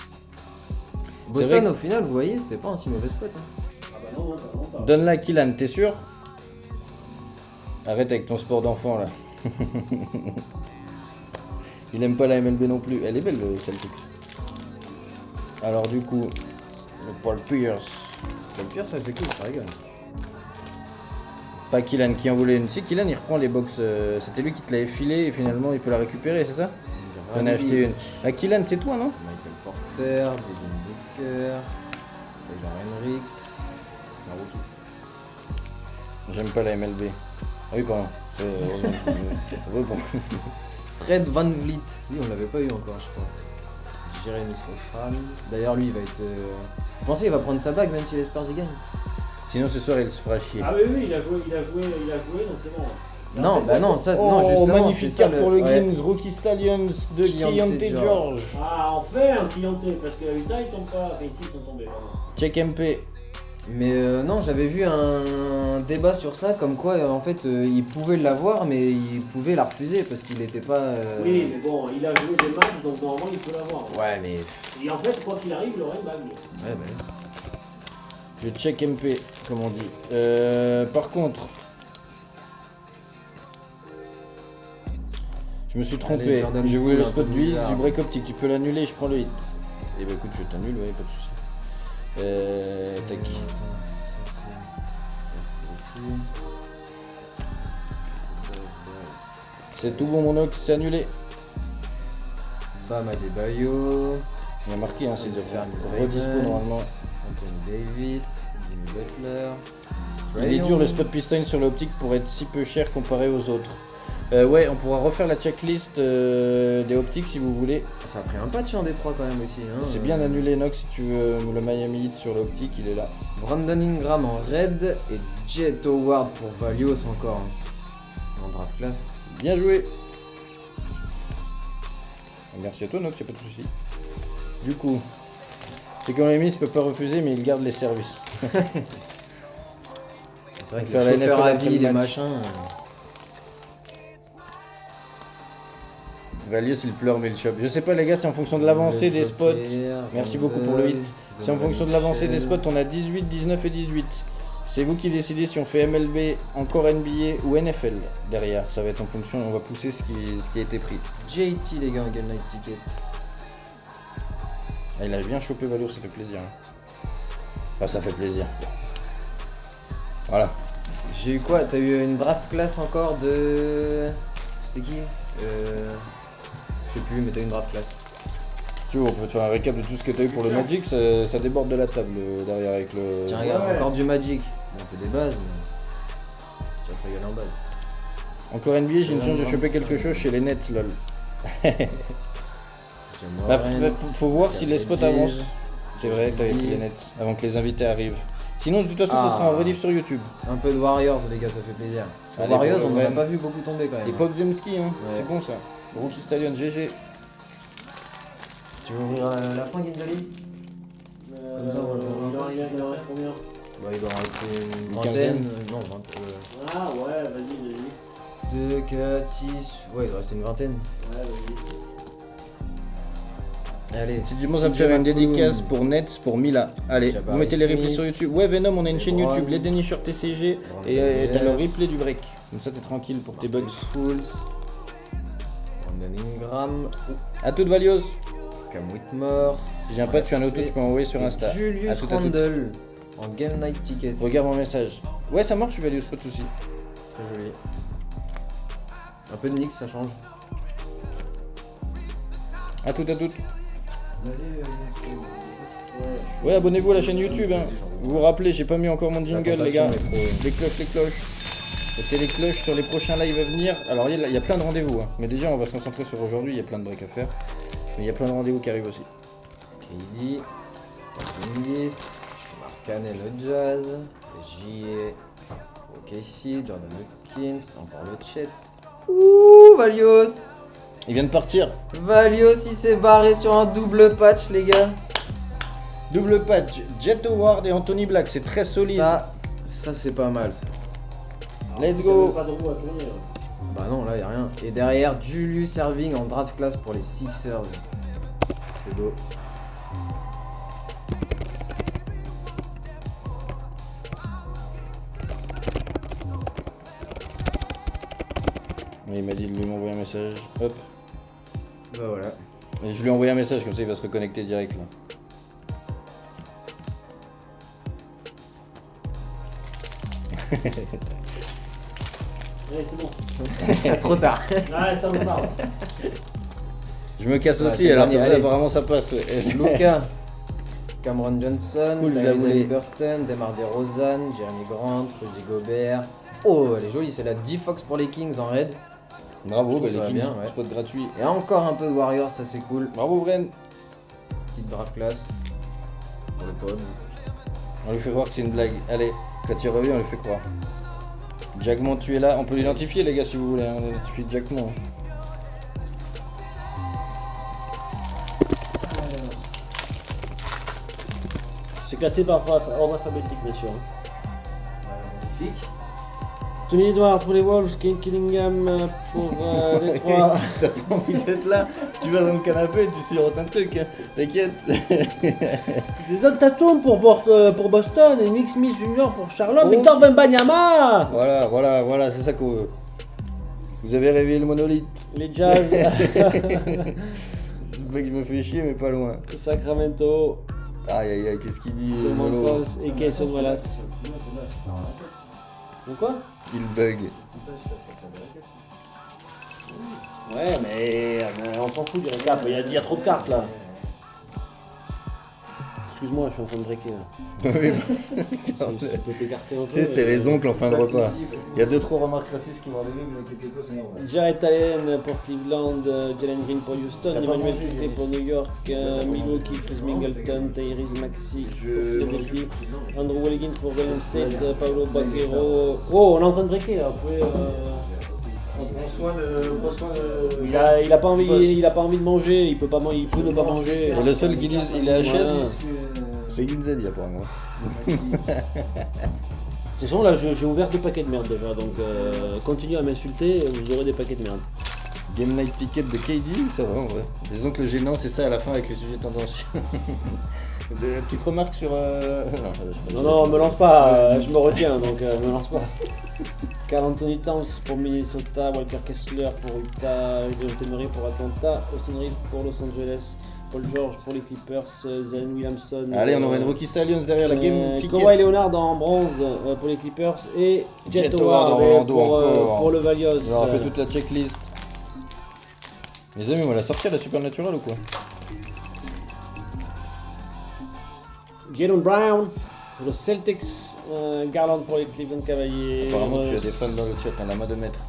vrai
Boston,
que-
au final, vous voyez, c'était pas un si mauvais spot. Hein.
Ah bah non, pas.
Donne-la à Kylan, t'es sûr? Arrête avec ton sport d'enfant là. Il aime pas la MLB non plus. Elle est belle le Celtics. Alors du coup, le Paul Pierce.
Paul Pierce, ouais, c'est cool, ça rigole.
Pas Kylan qui en voulait une. Si Kylan il reprend les box, c'était lui qui te l'avait filé et finalement il peut la récupérer, c'est ça? J'en ai acheté une. Ah Kylan c'est toi non?
Michael Porter, Devin Booker, Taylor Henricks. C'est un rookie.
J'aime pas la MLB. Ah oui pardon. Rebond.
Fred Van Vliet. Lui, on l'avait pas eu encore, je crois. Jérémy Sofran. D'ailleurs, lui, il va être. Vous pensez qu'il va prendre sa bague même si les Spurs y gagnent?
Sinon ce soir il se fera chier.
Ah oui, il a joué, donc c'est bon.
Non, bah non, ça,
Oh,
non, justement.
magnifique
c'est ça,
carte pour le
ouais.
Gims, Rookie Stallions de
Keontae
Keontae
George.
George.
Ah, enfin, un clienté, parce qu'à Utah, ils tombent pas. Enfin, ici, ils sont tombés, vraiment.
Check MP.
Mais non, j'avais vu un débat sur ça, comme quoi en fait il pouvait l'avoir, mais il pouvait la refuser parce qu'il n'était pas.
Oui, mais bon, il a joué des matchs, donc normalement, il peut l'avoir.
Ouais, mais.
Et en fait, quoi qu'il arrive, il aurait une bague. lui.
Ouais, bah.
Je check MP, comme on dit. Par contre, je me suis trompé.
Allez, Jordan
J'ai voulu le
Poole, un
spot
peu
du hit,
bizarre.
du break optique. Tu peux l'annuler, je prends le hit. Et bah écoute, je t'annule, ouais, pas de soucis. Tac. C'est tout bon, mon ox, c'est annulé.
Bam Adebayo.
Il y a marqué, hein, c'est de
faire
redispo normalement.
Anthony Davis, Jimmy Butler.
Il est dur le spot piston sur l'optique pour être si peu cher comparé aux autres. Ouais, on pourra refaire la checklist des optiques si vous voulez.
Ça a pris un patch en Détroit quand même aussi. Hein.
C'est bien annulé, Nox, si tu veux le Miami Heat sur l'optique, il est là.
Brandon Ingram en red et Jet Howard pour Valios encore. En draft class.
Bien joué. Merci à toi, Nox, y'a pas de soucis. Du coup, c'est qu'on l'a mis, il peut pas refuser, mais il garde les services.
C'est vrai que
Faire
les
la
chauffeurs
NFL
à
après
vie,
le
les
match.
machins.
Valius il pleure mais il chope. Je sais pas les gars, c'est en fonction de l'avancée des spots. Merci beaucoup pour le hit. C'est en fonction de l'avancée des spots, on a 18, 19 et 18. C'est vous qui décidez si on fait MLB, encore NBA ou NFL derrière. Ça va être en fonction, on va pousser ce qui a été pris.
JT les gars, en Game Night Ticket.
Ah, il a bien chopé Valius, ça fait plaisir. Hein. Enfin, ça fait plaisir. Voilà.
J'ai eu quoi? T'as eu une draft class encore de... C'était qui? Je sais plus, mais t'as eu une draft class.
Tu vois, on peut te faire un récap de tout ce que t'as eu pour le Magic, ça déborde de la table derrière avec le...
Tiens, regarde, encore du Magic. Bon, c'est des bases, mais... Tu vas te régaler en base.
Encore NBA, j'ai une chance de choper quelque chose chez les Nets, lol. Bah, faut voir si les spots avancent. C'est vrai que t'avais pris les Nets avant que les invités arrivent. Sinon, de toute façon, ça sera en rediff sur YouTube.
Un peu de Warriors, les gars, ça fait plaisir.
Allez,
Warriors,
pour
on
le
n'en a
Ren.
pas vu beaucoup tomber quand même.
Et Pop Zemski, hein.
Ouais.
C'est bon ça. Rookie Stallion, GG.
Tu veux ouvrir la fin, Ginzali?
Il en reste combien?
Bah, il doit en rester une
Une
vingtaine.
quinzaine.
Non, 20.
Ah ouais, vas-y.
2, 4, 6. Ouais, il doit rester une vingtaine.
Ouais, vas-y.
Allez.
Si du monde ça me fait une dédicace pour Nets, pour Mila. Allez,
Jabari
vous mettez les replays
Smith.
sur YouTube. Ouais, Venom, on a une chaîne
Lebron.
YouTube, les Denisher TCG. Et t'as le replay du break. Comme ça, t'es tranquille pour tes bugs.
Fools. Brandon Ingram.
A tout de Valios.
Cam Whitmore.
Si j'ai un patch, tu as un auto, tu peux m'envoyer sur Insta. À
Julius
tout, à tout.
Randle. En Game Night Ticket.
Regarde mon message. Ouais, ça marche, Valios, pas de soucis.
Très joli. Un peu de Knicks, ça change.
A tout, à tout. Ouais, abonnez-vous à la chaîne YouTube. Hein. Vous vous rappelez, j'ai pas mis encore mon jingle, les gars. Les cloches, les cloches. Mettez les cloches sur les prochains lives à venir. Alors, il y a plein de rendez-vous. Hein. Mais déjà, on va se concentrer sur aujourd'hui. Il y a plein de breaks à faire. Mais il y a plein de rendez-vous qui arrivent aussi.
KD. Ingis. Markkanen au Jazz. J.A. OKC. Jordan Hawkins. Encore le chat. Ouh, Valios.
Il vient de partir.
Valios, il s'est barré sur un double patch, les gars.
Double patch. Jet Howard et Anthony Black. C'est très solide.
Ça c'est pas mal. Ça.
Let's go.
Pas de roue à tourner. Hein.
Bah non, là y'a rien. Et derrière, Julius Erving en draft class pour les Sixers. C'est beau.
Il m'a dit de lui m'envoyer un message. Hop.
Bah voilà.
Et je lui ai envoyé un message, comme ça il va se reconnecter direct là.
Allez, c'est bon.
Trop tard.
Ouais, ça me parle.
Je me casse
Ouais,
aussi,
c'est
alors
dernier,
comme ça
allez.
apparemment ça passe. Ouais.
Luka. Cameron Johnson,
Cool, je la voulais.
Burton, Demar DeRozan, Jeremy Grant, Rudy Gobert. Oh, elle est jolie, c'est la D-Fox pour les Kings en raid.
Bravo,
Je trouve
bah,
ça va
les Kings,
bien, ouais.
spot gratuit.
Et encore un peu de Warriors, ça c'est cool.
Bravo Vren.
Petite draft class. Pour le pod.
On lui fait croire que c'est une blague. Allez, quand il revient, on lui fait croire. Jackman, tu es là. On peut l'identifier, les gars, si vous voulez. Hein. On identifie Jackman.
C'est classé par ordre alphabétique, bien sûr.
Magnifique.
Tony Edwards pour les Wolves, Kane Killingham pour les trois.
T'as pas envie d'être là. Tu vas dans le canapé et tu sirotes un truc. Hein. T'inquiète.
Les autres Tatum pour Boston et Nick Smith Jr. pour Charlotte.
Oh.
Victor Wembanyama.
Voilà, c'est ça qu'on veut. Vous avez réveillé le monolithe.
Les Jazz.
Ce mec me fait chier, mais pas loin.
Sacramento.
Aïe aïe aïe, qu'est-ce qu'il dit, Molo?
Montos et Kayson Wallace. Pourquoi?
Il bug.
Ouais, mais on s'en fout du récap. Il y a trop de cartes là. Excuse-moi, je suis en train de breaker là. Tu peux t'écarter un peu.
C'est les oncles en fin de repas. Il y a 2-3 remarques racistes qui vont arriver, mais inquiétez pas, c'est normal.
Jared Allen pour Cleveland, Jalen Green pour Houston,
T'as pas
Emmanuel
mangé,
Quickley pour New York, Milwaukee, Chris Mingleton, Tyrese Maxey pour Philadelphie, Andrew Wiggins pour Golden State, Paolo Banchero. Oh, on est en train de breaker là, vous pouvez.
On prend soin de...
Il a pas envie de manger, il peut ne pas manger.
Et le seul qui dit il est HS,
Ouais.
c'est Ginzali apparemment.
De toute façon là j'ai ouvert 2 paquets de merde déjà, donc continuez à m'insulter, vous aurez des paquets de merde.
Game Night Ticket de KD, ça va en vrai. Disons que le gênant c'est ça à la fin avec les sujets tendancieux. Petite remarque sur...
Non, me lance pas, je me retiens, donc me lance pas. Karl Anthony Towns pour Minnesota, Walker Kessler pour Utah, Dejounte Murray pour Atlanta, Austin Reeves pour Los Angeles, Paul George pour les Clippers, Zion Williamson.
Allez, on aurait une Rookie Stallions derrière la Game Ticket.
Kawhi Leonard en bronze pour les Clippers et Jet Howard pour le Valios.
Alors, on fait toute la checklist. Les amis, on va la sortir la Supernatural ou quoi?
Jalen Brown pour le Celtics, Garland pour les Cleveland Cavaliers.
Apparemment, tu as des fans dans le chat, la main de maître.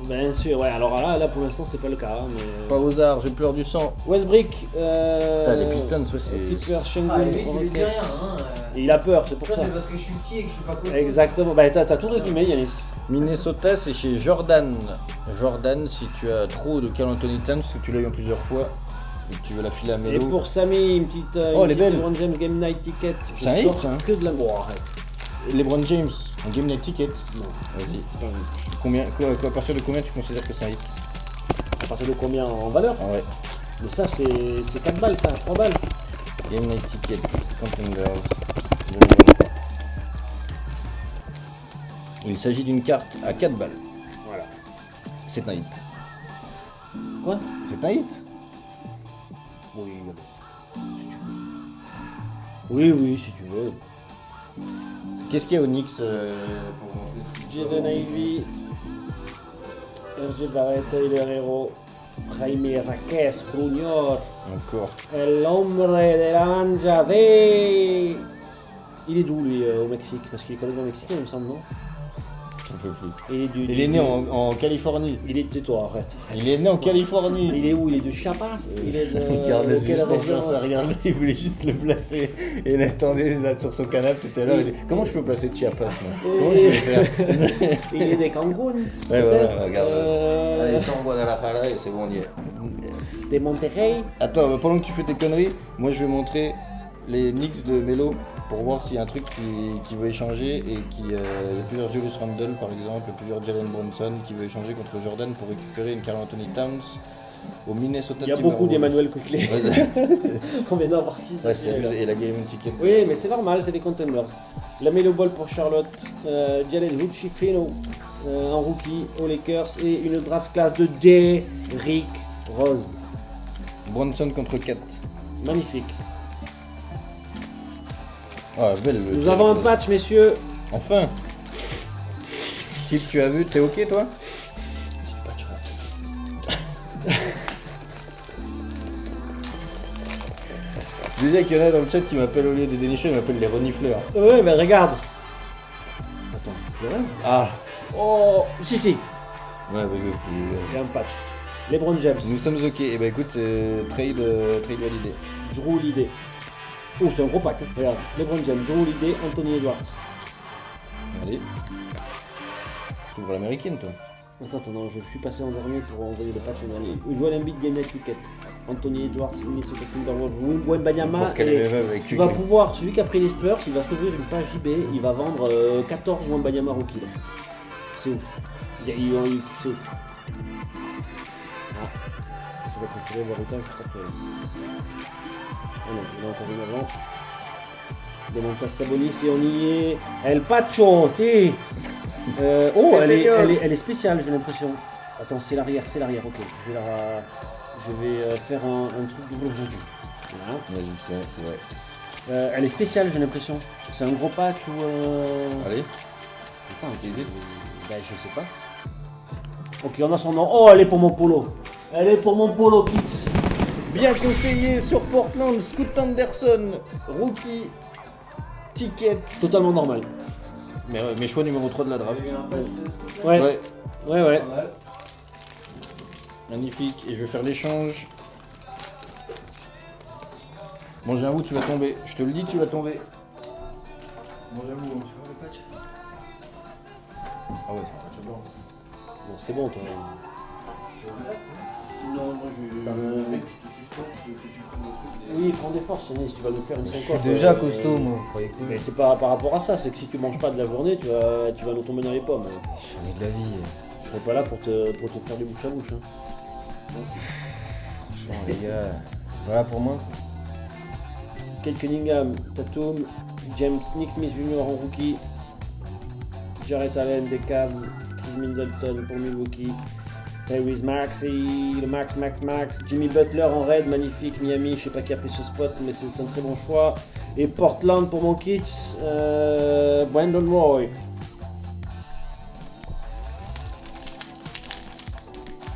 Bien sûr, ouais, alors là pour l'instant c'est pas le cas. Mais...
Pas aux arts, j'ai pleure du sang.
Westbrook,
Les Pistons, ouais, c'est.
Clippers, Shengun,
Ah, lui, tu lui dis rien, hein.
Et il a peur, c'est pour
Ça,
ça.
c'est parce que je suis petit et que je suis pas costaud.
Exactement, bah t'as tout résumé Yanis.
Minnesota, c'est chez Jordan. Jordan, si tu as trop de Karl Anthony Towns, parce que tu l'as eu en plusieurs fois, et que tu veux la filer à
Et
Melo.
pour Samy, une petite
les belles.
LeBron James Game Night Ticket. Je
C'est un hit,
sors
ça, hein.
que de la... Bon, arrête.
LeBron James, un Game Night Ticket.
Non,
Vas-y.
c'est pas un hit.
À partir de combien tu considères que c'est un hit?
À partir de combien en valeur?
Ah ouais.
Mais ça c'est 4 balles, ça, 3 balles.
Game Night Ticket, Contenders 2023. Il s'agit d'une carte à 4 balles.
Voilà.
C'est un hit.
Quoi?
C'est un hit.
Oui, si tu veux.
Qu'est-ce qu'il y a au Knicks
Jaden Ivey, RJ Barrett, Tyler Hero, Jaime Raquez Junior,
Encore.
el hombre de la manjade. Il est d'où lui au Mexique? Parce qu'il est quand même au Mexique, il me semble, non?
J'en peux plus.
Il
est né en Californie.
Il est de toi, arrête.
Il est né en Californie.
Il est où? Il est de Chiapas? Il est de
Regarde,
de quelle région?
ça, regarde, il voulait juste le placer. Et il attendait là sur son canapé tout à l'heure. Il dit, comment je peux placer Chiapas moi? Comment je vais faire?
Il est de Cancun.
Ouais,
peut-être,
regarde. Allez, ils sont en Guadalajara et c'est bon, on y est.
de Monterrey.
Attends, pendant que tu fais tes conneries, moi je vais montrer les Knicks de Melo pour voir s'il y a un truc qui veut échanger et il y a plusieurs Julius Randle par exemple, plusieurs Jalen Brunson qui veut échanger contre Jordan pour récupérer une Karl Anthony Towns au Minnesota.
Il y a beaucoup d'Emmanuel Quickly.
Ouais,
On vient d'en avoir 6.
c'est abusé. Et la Game Ticket.
Oui, mais c'est normal, c'est des contenders. La Melo Ball pour Charlotte, Jalen Huchifino en rookie aux Lakers et une draft class de Derrick Rose.
Brunson contre 4.
Magnifique.
Ah, belle.
Nous avons un patch, messieurs.
Enfin. Type, tu as vu, t'es ok toi?
C'est du patch
Je disais qu'il y en a dans le chat qui m'appellent au lieu des dénichés, ils m'appellent les renifleurs.
Ouais, mais regarde. Attends, je rêve.
Ah.
Oh, si.
Ouais, parce que
Il y a un patch. LeBron James,
nous sommes ok. Et bah écoute, c'est trade validé.
Drew Holiday. Oh, c'est un gros pack. Regarde. LeBron James, Drew Holiday, Anthony Edwards.
Allez. Tu ouvres l'américaine toi.
Attends, non, je suis passé en dernier pour envoyer le patch en dernier. Joel Embiid, Game Night Ticket. Anthony Edwards, Minnesota Timberwolves, Wembanyama.
Pour quel
Et
MMM avec
tu vas pouvoir, celui qui a pris les Spurs, il va s'ouvrir une page eBay, il va vendre 14 Wembanyama rookie. Là. C'est ouf. C'est ouf. Ah, je vais préférer voir Utah juste après. Oh non, il y en a encore une avant. Demontas Sabonis et on y est. El Pacho, si. Oh, elle est spéciale, j'ai l'impression. Attends, c'est l'arrière, ok. Je vais faire un truc de voilà.
Vas-y, c'est vrai.
Elle est spéciale, j'ai l'impression. C'est un gros patch ou.
Allez.
Attends, ben, je sais pas. Ok, on a son nom. Oh, elle est pour mon polo. Elle est pour mon polo, kids.
Bien conseillé sur Portland, Scoot Anderson, rookie, ticket.
Totalement normal.
Mais choix numéro 3 de la draft.
Ouais. Ouais.
Magnifique. Et je vais faire l'échange. Bon, j'avoue, tu vas tomber. Je te le dis, tu vas tomber. Bon, j'avoue, on se fait le patch. Ah ouais, c'est un patch blanc.
Bon, c'est bon, toi.
Non, moi je. Mec, tu te suspends que tu prends des trucs.
Oui, prends des forces, Yanis, tu vas nous faire une 50.
Je suis déjà costaud, moi.
Mais c'est pas par rapport à ça, c'est que si tu manges pas de la journée, tu vas nous tomber dans les pommes.
J'en ai de la vie.
Je serai pas là pour te faire du bouche à bouche. Hein.
Franchement, les gars, voilà pour moi.
Kate Cunningham, Tatum, James Nick Smith Jr. en rookie, Jarrett Allen des Cavs, Chris Middleton pour Milwaukee, Tyrese Maxey, le Max, Jimmy Butler en raid, magnifique, Miami, je sais pas qui a pris ce spot, mais c'est un très bon choix. Et Portland pour mon Kits, Brandon Roy.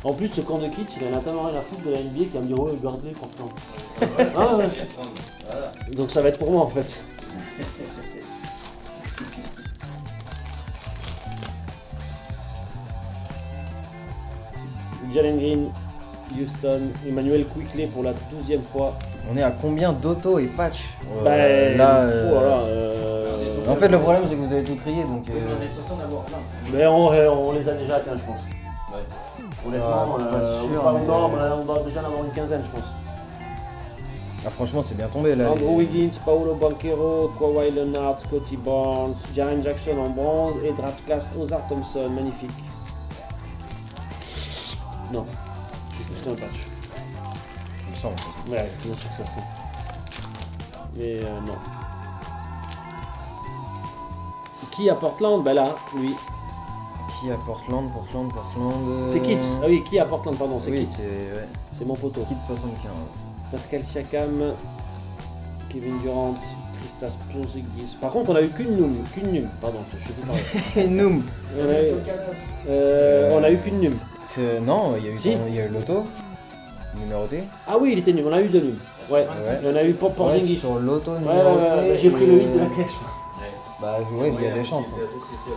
En plus, ce camp de Kits, il en a tellement rien à foutre de la NBA qu'il va me dire, ouais, garde-les, Portland. Ah ouais. Donc ça va être pour moi en fait. Jalen Green, Houston, Emmanuel Quickley pour la 12e fois.
On est à combien d'auto et patch
Là,
En fait, le problème, c'est que vous avez tout trié, donc...
On est censé en avoir plein.
Mais on les a déjà atteints, je pense.
Ouais.
Honnêtement,
pas sûr,
on doit déjà en avoir une quinzaine, je pense.
Ah, franchement, c'est bien tombé, là.
Andrew Wiggins, Paolo Banchero, Kawhi Leonard, Scotty Barnes, Jaren Jackson en bronze et draft class Ozar Thompson, magnifique. Non, c'est un patch.
Il me semble.
Ouais, bien sûr que ça c'est. Mais non. Qui à Portland? Bah là, lui.
Qui à Portland?
C'est Kits. Ah oui, qui à Portland, pardon, c'est
Oui,
Kits.
c'est...
C'est mon poteau.
Kit 75.
Pascal Siakam, Kevin Durant, Kristaps Porzingis. Par contre, on a eu qu'une num, pardon, je sais plus parler.
Et Noom.
On a eu qu'une num.
Non, il y a eu,
Si.
il y a eu l'auto, numéroté.
Ah oui, il était num, on a eu deux nums. Ouais,
Ouais.
et on a eu Porzingis.
Ouais, sur l'auto
Ouais,
numéroté.
j'ai pris le 8 de la pièce.
Bah ouais, il y a des chances.
C'est assez spécial.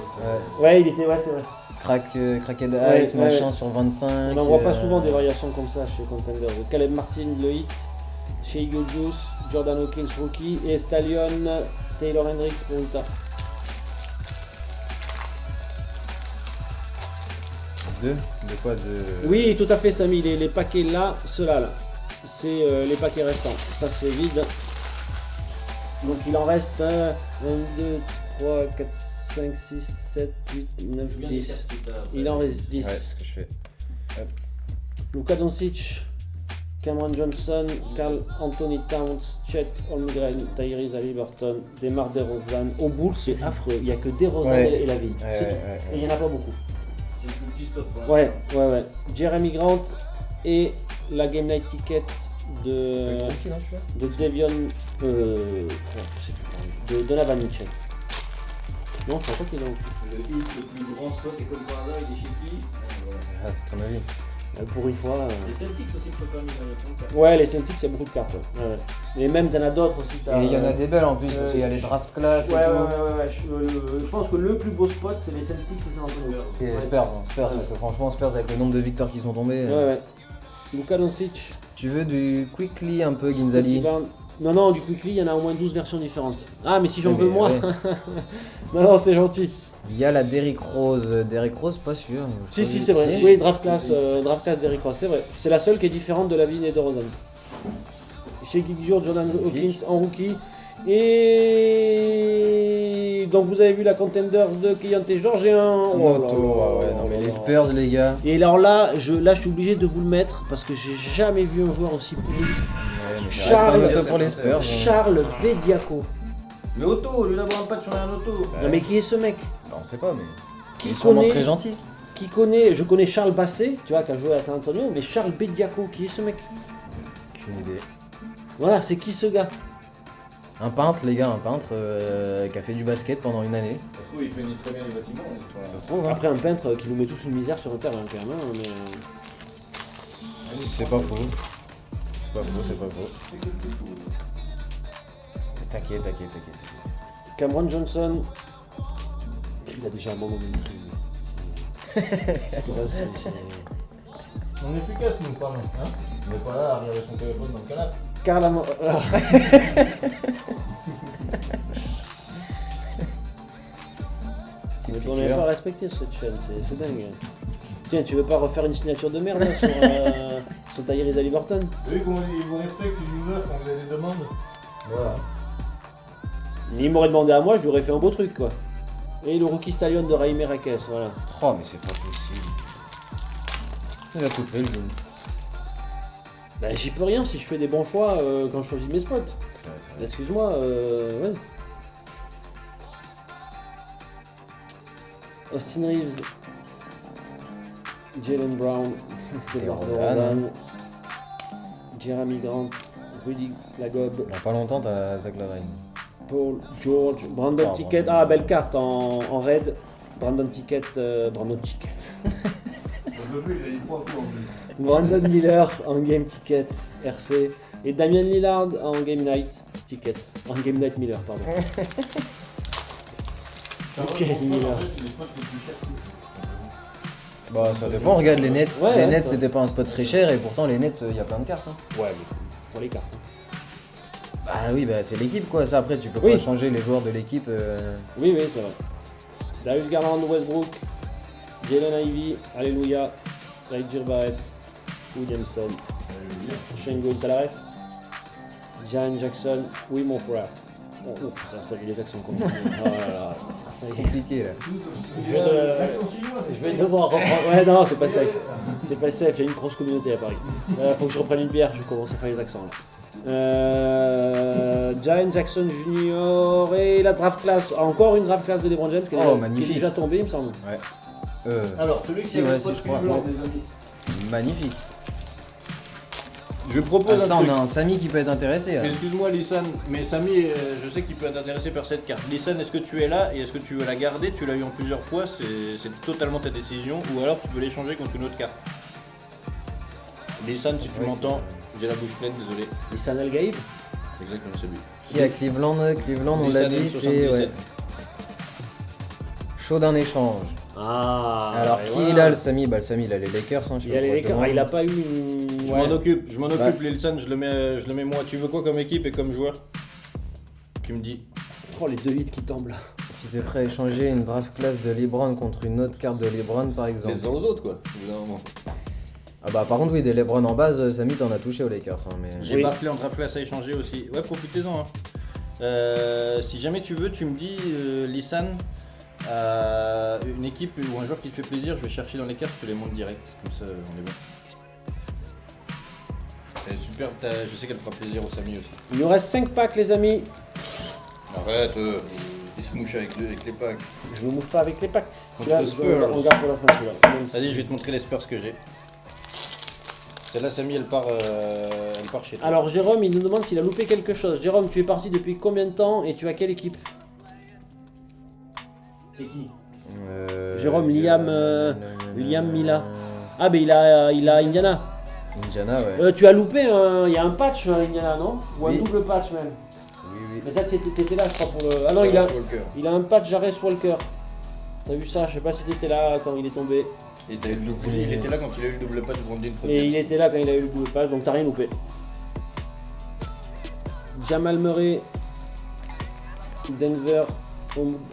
Ouais.
Ouais, il était, ouais, c'est vrai.
Cracked
Ouais,
Ice,
ouais,
machin
ouais.
sur 25.
On n'en voit pas souvent des variations comme ça chez Contender. Caleb Martin, le hit, Shai Gilgeous, Jordan Hawkins, rookie, et Stallion, Taylor Hendricks pour Utah.
Deux. De quoi de...
Oui, tout à fait, Samy. Les paquets là, ceux-là, là. C'est les paquets restants. Ça, c'est vide. Donc, il en reste 1, 2, 3, 4, 5, 6, 7, 8, 9, 10. Il en reste 10.
Ouais, ce que je fais.
Luka Doncic, Cameron Johnson, Karl Anthony Towns, Chet Holmgren, Tyrese Haliburton, DeMar DeRozan. Au Bulls, c'est affreux. Il n'y a que DeRozan
Ouais.
et la vie.
Ouais,
C'est
ouais,
tout.
ouais.
Et il n'y en a pas beaucoup.
C'est le petit spot pour
Ouais. Jeremy Grant et la Game Night Ticket de Devion. Je sais plus. De Donovan Mitchell. Non, je crois pas qu'il est dans le
Le hit, le plus grand spot, et comme par hasard, il est chez qui
Ah, ton avis.
Pour une fois.
Les Celtics aussi, peut pas mis dans les comptes.
Ouais, les Celtics, il y a beaucoup de cartes. Ouais. Et même, t'en as d'autres aussi.
Et il y en a des belles en plus, parce qu'il y a les draft class et
Ouais,
tout.
je pense que le plus beau spot, c'est les Celtics et San Antonio.
Et les Spurs, parce que franchement, Spurs avec le nombre de victoires qui sont tombées.
Ouais. Luka Doncic.
Tu veux du quickly un peu, Ginzali?
Non, du Quickly, il y en a au moins 12 versions différentes. Ah, mais si j'en
Ouais,
veux
mais
moi.
ouais.
Non, c'est gentil.
Il y a la Derrick Rose. Derrick Rose, pas sûr.
Si, c'est vrai. Oui, draft class Derrick Rose, c'est vrai. C'est la seule qui est différente de la ligne de Rosen. Chez Gilgeous, Jordan Hawkins en rookie. Et donc vous avez vu la Contenders de Keyante Georgien.
Moto, ouais, non mais les Spurs, les gars.
Et alors là, je suis obligé de vous le mettre parce que j'ai jamais vu un joueur aussi pourri.
Ouais, mais ça
Charles-
reste un auto pour les Spurs.
Charles Bediako.
Mais auto, au lieu d'avoir un patch, on a un auto.
Non mais qui est ce mec?
Bah, on sait pas, mais.
Qui
Il est sûrement
connaît,
très gentil.
je connais Charles Basset, tu vois, qui a joué à San Antonio, mais Charles Bediako, qui est ce mec?
Aucune idée.
Voilà, c'est qui ce gars?
Un peintre, les gars, qui a fait du basket pendant une année.
Ça se trouve, il peignait très bien les bâtiments. mais c'est pas-
Ça se trouve, hein.
Après un peintre qui nous met tous une misère sur le terrain quand même, hein, mais...
C'est pas faux. C'est pas faux. T'inquiète.
Cameron Johnson, il a déjà abandonné le truc.
On est efficace, nous, pardon. Hein on n'est pas là à regarder son téléphone dans le canapé.
Karl On n'est pas respecté cette chaîne, c'est dingue. Tiens, tu veux pas refaire une signature de merde là, sur Tyrese Haliburton?
Vous avez vu comment ils vous respectent, les joueurs, quand vous avez des demandes? Voilà.
Il m'aurait demandé à moi, je lui aurais fait un beau truc quoi. Et le rookie stallion de Raïm Raquez, voilà.
Oh, mais c'est pas possible. Il a tout fait le jeu.
Bah, j'y peux rien si je fais des bons choix quand je choisis mes spots.
C'est vrai.
Excuse-moi, ouais. Austin Reeves, Jalen Brown, Edward DeRozan, Jeremy Grant, Rudy Lagobe,
Dans pas longtemps, t'as Zach Lavine.
Paul George, Brandon Ticket.
Brandon.
Ah, belle carte en raid. Brandon Ticket. Brandon Ticket.
Aujourd'hui, il a dit 3 fois en plus.
Brandon Miller en game ticket RC. Et Damian Lillard en game night ticket. En game night Miller, pardon. Ok, Miller.
Bah, ça dépend, regarde les nets.
Ouais,
les
ouais,
nets,
ça.
c'était pas un spot très cher et pourtant, les nets, il y a plein de cartes. Hein.
Ouais, mais pour les cartes.
Bah oui, bah c'est l'équipe quoi. Ça, après, tu peux
Oui.
pas changer les joueurs de l'équipe.
Oui, oui, c'est vrai. Darius Garland, Westbrook, Jalen Ivey, Alléluia, Nigel Barrett, Williamson, Shengo, t'as la ref? Jaren Jackson, oui mon frère. Oh, ça y est, les accents compliqués. Oh là là, ça y est.
Compliqué là.
Je vais devoir reprendre. Ouais, non, c'est pas safe. C'est pas safe, il y a une grosse communauté à Paris. Faut que je reprenne une bière, je commence à faire les accents là. Jaren Jackson Jr. et la draft class. Encore une draft class de LeBron James qui est,
Oh,
qui est
magnifique.
déjà tombée, il me semble.
Alors, celui qui
Si,
a
ouais,
le
si,
spot
je crois.
plus blanc,
Ouais.
des amis.
Magnifique.
Je propose
Ah, ça,
un
on
truc.
a un Samy qui peut être intéressé. Là.
Excuse-moi Lissan, mais Samy, je sais qu'il peut être intéressé par cette carte. Lissan, est-ce que tu es là et est-ce que tu veux la garder? Tu l'as eu en plusieurs fois, c'est totalement ta décision. Ou alors tu peux l'échanger contre une autre carte. Lissan, si tu
vrai
m'entends, j'ai la bouche pleine, désolé.
Lissan Al Gaib.
Exactement, c'est lui.
Qui a Cleveland? Cleveland, on l'a
Lissan
dit, c'est
L77.
ouais, chaud d'un échange.
Ah.
Alors,
et
qui
voilà.
il a le Samy? Bah, le Samy, il a les Lakers. Hein, je sais
Il a
pas
les
pourquoi je
Lakers. Ah,
demande.
il a pas eu une.
Je
Ouais.
m'en occupe,
Ouais.
Lissan, je le mets moi. Tu veux quoi comme équipe et comme joueur? Tu me dis.
Oh, les deux hits qui tombent là.
Si t'es prêt à échanger une draft class de LeBron contre une autre carte de LeBron, par
C'est
exemple.
dans aux autres quoi, au bout d'un moment.
Ah bah, par contre, oui, des LeBron en base, Samy, t'en as touché aux Lakers. Hein, mais...
J'ai
Oui.
Barclay en draft class à échanger aussi. Ouais, profitez-en. Hein. Si jamais tu veux, tu me dis, Lissan, une équipe ou un joueur qui te fait plaisir, je vais chercher dans les cartes, je te les montre direct. Comme ça, on est bon. Elle est super, je sais qu'elle fera plaisir au Samy aussi.
Il nous reste 5 packs, les amis.
Arrête, il se mouche avec les packs.
Je me mouche pas avec les packs.
Contre
Celui-là,
les Spurs.
on garde pour la fin celui-là. Même si-
Vas-y, je vais te montrer les Spurs que j'ai. Celle-là, Samy, elle part chez toi.
Alors, Jérôme, il nous demande s'il a loupé quelque chose. Jérôme, tu es parti depuis combien de temps et tu as quelle équipe?
C'est qui?
Jérôme, Liam Mila. Ah, ben il a Indiana.
Indiana, ouais.
Tu as loupé il y a un patch Indiana, non? Ou un
Oui.
double patch même.
Oui, oui.
Mais ça, t'étais là, je crois, pour le. Ah non, il a un patch Jarvis Walker. T'as vu ça? Je sais pas si t'étais là quand il est tombé.
Et t'as eu le double- il était là quand il a eu le double patch Brandon.
Et il était là quand il a eu le double patch, donc t'as rien loupé. Jamal Murray, Denver,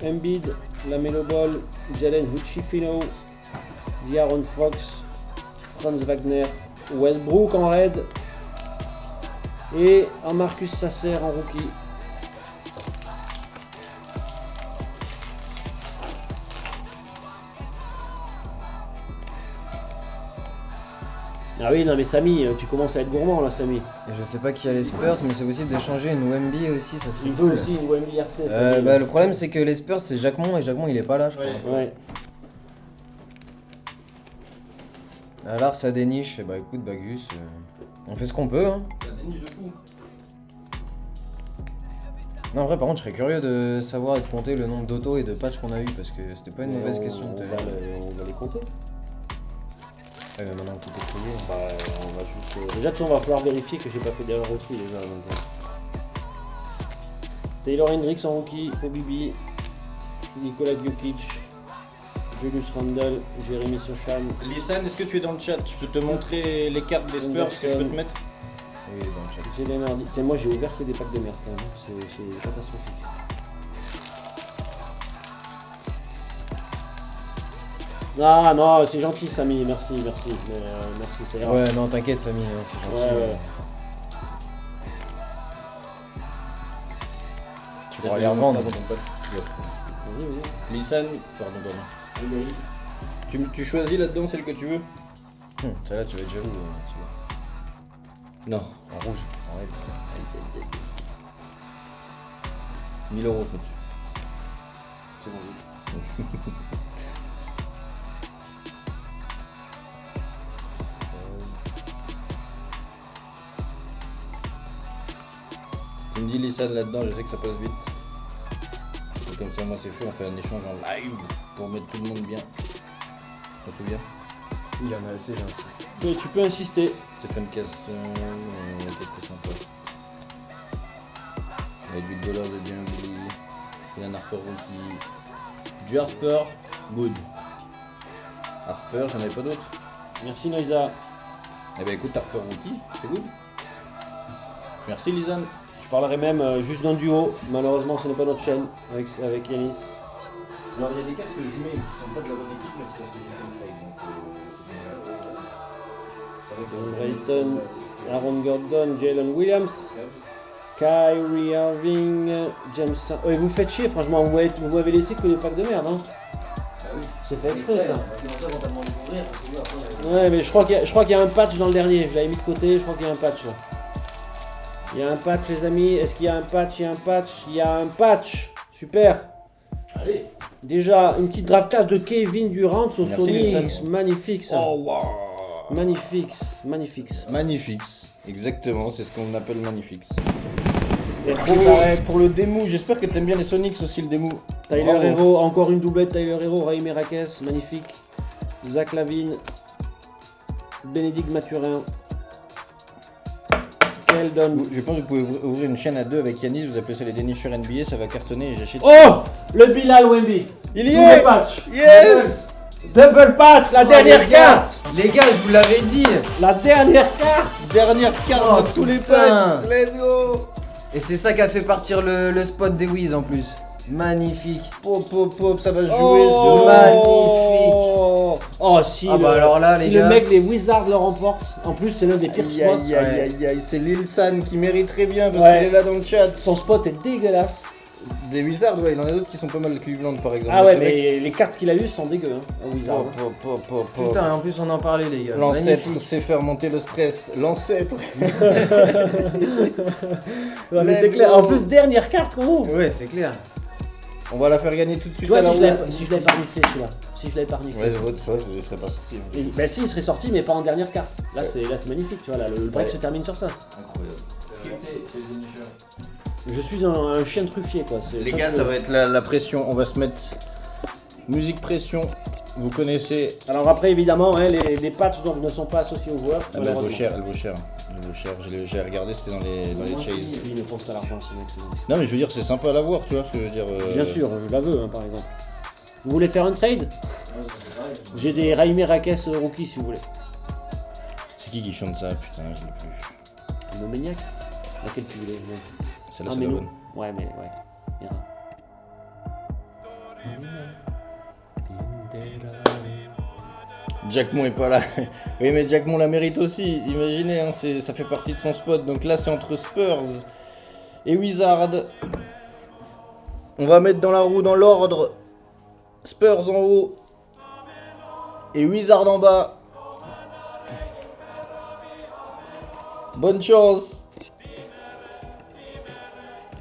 Embiid, Lamelo Ball, Jalen Huchifino, D'Aaron Fox, Franz Wagner, Westbrook en raid et un Marcus Sasser en rookie. Ah oui, non mais Samy, tu commences à être gourmand là, Samy.
Et je sais pas qui a les Spurs, mais c'est possible d'échanger une Wemby aussi, ça serait
Il faut
cool.
aussi une Wemby RC. Samy.
Bah, le problème, c'est que les Spurs, c'est Jacquemont et Jacquemont, il est pas là, je crois.
Ouais.
Ouais.
Alors, ça déniche. Bah, écoute, Bagus, on fait ce qu'on peut. Hein. Non, en vrai, par contre, je serais curieux de savoir et de compter le nombre d'autos et de patchs qu'on a eu parce que c'était pas une
Mais
mauvaise
on-
question.
On
tout à
va,
l'heure.
on va les compter.
Ouais, mais maintenant que tout est trié.
Bah, on va juste. Déjà, on va falloir vérifier que j'ai pas fait d'erreur au tri déjà. Donc, Taylor Hendricks en rookie, Obibi, Nikola Jokic, Julius Randle, Jeremy Sochan.
Lissan, est-ce que tu es dans le chat? Je peux te montrer les cartes des Spurs que je peux te mettre?
Oui, dans le chat.
Jalen Hardy. Tiens, moi j'ai ouvert que des packs de merde quand même. C'est catastrophique. Ah non, c'est gentil Samy, merci. Mais, merci, ça ira.
Ouais, non, t'inquiète, Samy, hein, c'est gentil.
Ouais.
Tu pourras les revendre.
Vas-y, vas-y.
Lissan, pardon. Tu choisis là-dedans celle que tu veux?
Celle-là, tu vas être jaloux. Tu vois.
Non.
En rouge.
Arrête. 1000 euros, je me dessus.
C'est bon, oui.
Tu me dis Lissan là-dedans, je sais que ça passe vite. Et comme ça, moi, c'est fait, on fait un échange en live pour mettre tout le monde bien. Tu te souviens?
S'il y en a assez, j'insiste.
Tu peux insister.
C'est Funcast, qu'est-ce que c'est encore? Avec du Dollars et du Hungry, il y a un Harper Rookie, du Harper, good. Harper, j'en avais pas d'autres.
Merci Noisa.
Eh ben écoute, Harper Rookie, c'est good. Merci Lisanne.
Je parlerai même juste d'un duo. Malheureusement, ce n'est pas notre chaîne avec Yanis.
Alors il y a des cartes que je mets qui sont pas de la bonne équipe, mais c'est parce que j'ai fait une trade.
John Brayton, Aaron Gordon, Jalen Williams, Kyrie Irving, James. Vous faites chier, franchement. Vous m'avez laissé que des packs de merde. Hein. C'est fait exprès ça.
C'est pour ça qu'on t'a demandé d'ouvrir.
Ouais, mais je crois qu'il y a un patch dans le dernier. Je l'avais mis de côté. Je crois qu'il y a un patch là. Il y a un patch, les amis. Est-ce qu'il y a un patch? Il y a un patch. Il y a un patch. Super.
Allez.
Déjà, une petite draft class de Kevin Durant au
Merci,
Sonics.
Nelson.
Magnifique ça.
Oh wow.
Magnifique.
Magnifique. Exactement, c'est ce qu'on appelle magnifique.
Et
Pour le démo, j'espère que t'aimes bien les Sonics aussi, le démo.
Tyler
Bravo.
Hero, encore une doublette. Tyler Hero, Raïm Raquez, magnifique. Zach Lavine, Bénédicte Mathurin, Keldon.
Je pense que vous pouvez ouvrir une chaîne à deux avec Yanis, vous appelez ça les dénicheurs NBA, ça va cartonner et j'achète.
Oh, le Bilal Wemby.
Il y
Double
est.
patch.
Yes.
Double patch, la dernière
les gars.
carte.
Les gars, je vous l'avais dit.
La dernière carte.
Dernière carte
Oh,
de tous les
putain.
packs. Let's go.
Et c'est ça qui a fait partir le spot des Wiz en plus. Magnifique.
Pop, pop, pop, ça va jouer
Oh,
magnifique.
Oh, si,
Ah bah alors là,
si
les
le
gars.
mec, les Wizards le remportent, en plus c'est l'un des pires
Aïe
spots.
aïe aïe aïe aïe, c'est Lil San qui mérite très bien parce
Ouais.
qu'il est là dans le chat.
Son spot est dégueulasse.
Des Wizards, ouais, il en a d'autres qui sont pas mal Cleveland par exemple.
Ah ouais,
C'est vrai
mais les cartes qu'il a eues sont dégueu, hein, au
que-
Wizards.
Pop, pop, pop, pop, pop.
Putain, et en plus on en parlait les gars.
L'ancêtre
Magnifique.
sait faire monter le stress. L'ancêtre.
Ouais, mais c'est
Let's
clair.
go.
En plus, dernière carte, gros.
Ouais, c'est clair.
On va la faire gagner tout de
Tu
suite
vois,
à la
si je
roue.
l'avais pas reniflé celui-là. Si je l'avais pas reniflé.
Ouais, je vois, ça, je ne serais pas sorti.
Et, bah si, il serait sorti, mais pas en dernière carte. Là, c'est magnifique, tu vois. Là, le break
Ouais.
se termine sur ça.
Incroyable.
Je suis un chien truffier, quoi.
Les gars, ça va être la pression. On va se mettre musique pression. Vous connaissez.
Alors après, évidemment, hein, les patchs donc, ne sont pas associés aux joueurs.
Elle vaut
malheureusement.
cher, elle vaut cher. Elle vaut cher. J'ai regardé, c'était dans les chases.
Il ne pense pas l'argent, ce mec, c'est bon.
Non, mais je veux dire, c'est sympa à la voir, tu vois ce que je veux dire.
Bien sûr, je la veux, hein, par exemple. Vous voulez faire un trade? J'ai des Raïm Raquez rookies si vous voulez.
C'est qui chante ça? Putain, je l'ai plus.
Le maniaque? Laquelle tu voulais?
Celle-là,
Ah,
c'est
mais
la
non.
bonne.
Ouais, mais ouais. Ira.
Jackmon est pas là. Oui, mais Jackmon la mérite aussi. Imaginez, hein, ça fait partie de son spot. Donc là, c'est entre Spurs et Wizards. On va mettre dans la roue dans l'ordre. Spurs en haut et Wizards en bas. Bonne chance.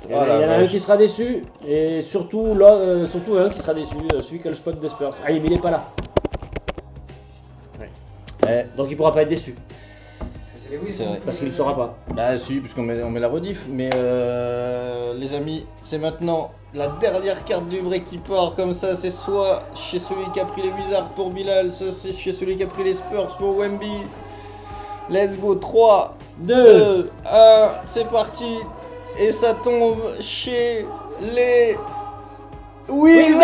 Il y en a un qui sera déçu, et surtout un qui sera déçu, celui qui a le spot des Spurs. Ah, mais il est pas là.
Eh,
Donc il pourra pas être déçu,
Parce que c'est les Wiz.
c'est vrai.
parce qu'il ne saura pas.
Ah si, puisqu'on met la rediff, mais les amis, c'est maintenant la dernière carte du break qui part comme ça, c'est soit chez celui qui a pris les Wizards pour Bilal, soit c'est chez celui qui a pris les Spurs pour Wemby. Let's go, 3, 2, 1, c'est parti, et ça tombe chez les Wizards.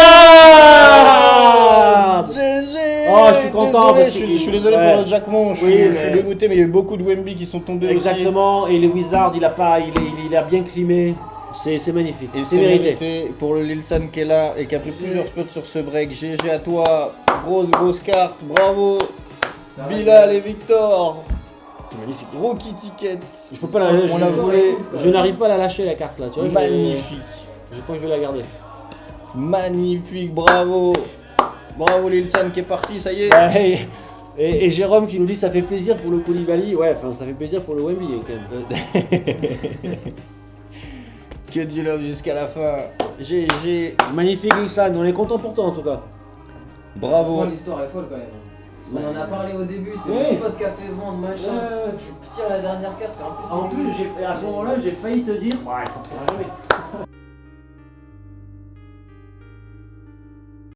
GG.
Oh, je suis content
Désolé,
parce
je
qu'il-
suis désolé
ouais.
pour le Jackmon, je
Oui,
suis
mais-
dégoûté, mais il y a eu beaucoup de Wemby qui sont tombés aussi.
Exactement, et les Wizards, il a bien climé. C'est magnifique,
Et
c'est
c'est
mérité.
mérité pour le Lilsan qui est là et qui a pris plusieurs spots sur ce break. GG à toi, grosse carte, bravo Bilal et Victor.
C'est magnifique.
Rookie ticket.
Je peux pas la
On la voulait.
Je n'arrive pas à la lâcher la carte là, tu vois.
Magnifique,
Je crois que je vais la garder.
magnifique, bravo. Bravo Lilsan qui est parti, ça y est.
Ouais, Et Jérôme qui nous dit ça fait plaisir pour le Koulibaly. Ouais, enfin ça fait plaisir pour le Wemby quand même.
Que du love jusqu'à la fin. GG.
Magnifique Ilsan, on est content pour toi en tout cas.
Bravo.
L'histoire est folle quand même. On en a parlé au début, c'est
Oui.
le spot café vente, machin. Tu tires la dernière carte et en plus.
En plus, à ce moment-là, j'ai failli te dire. Ouais, ça ne jamais.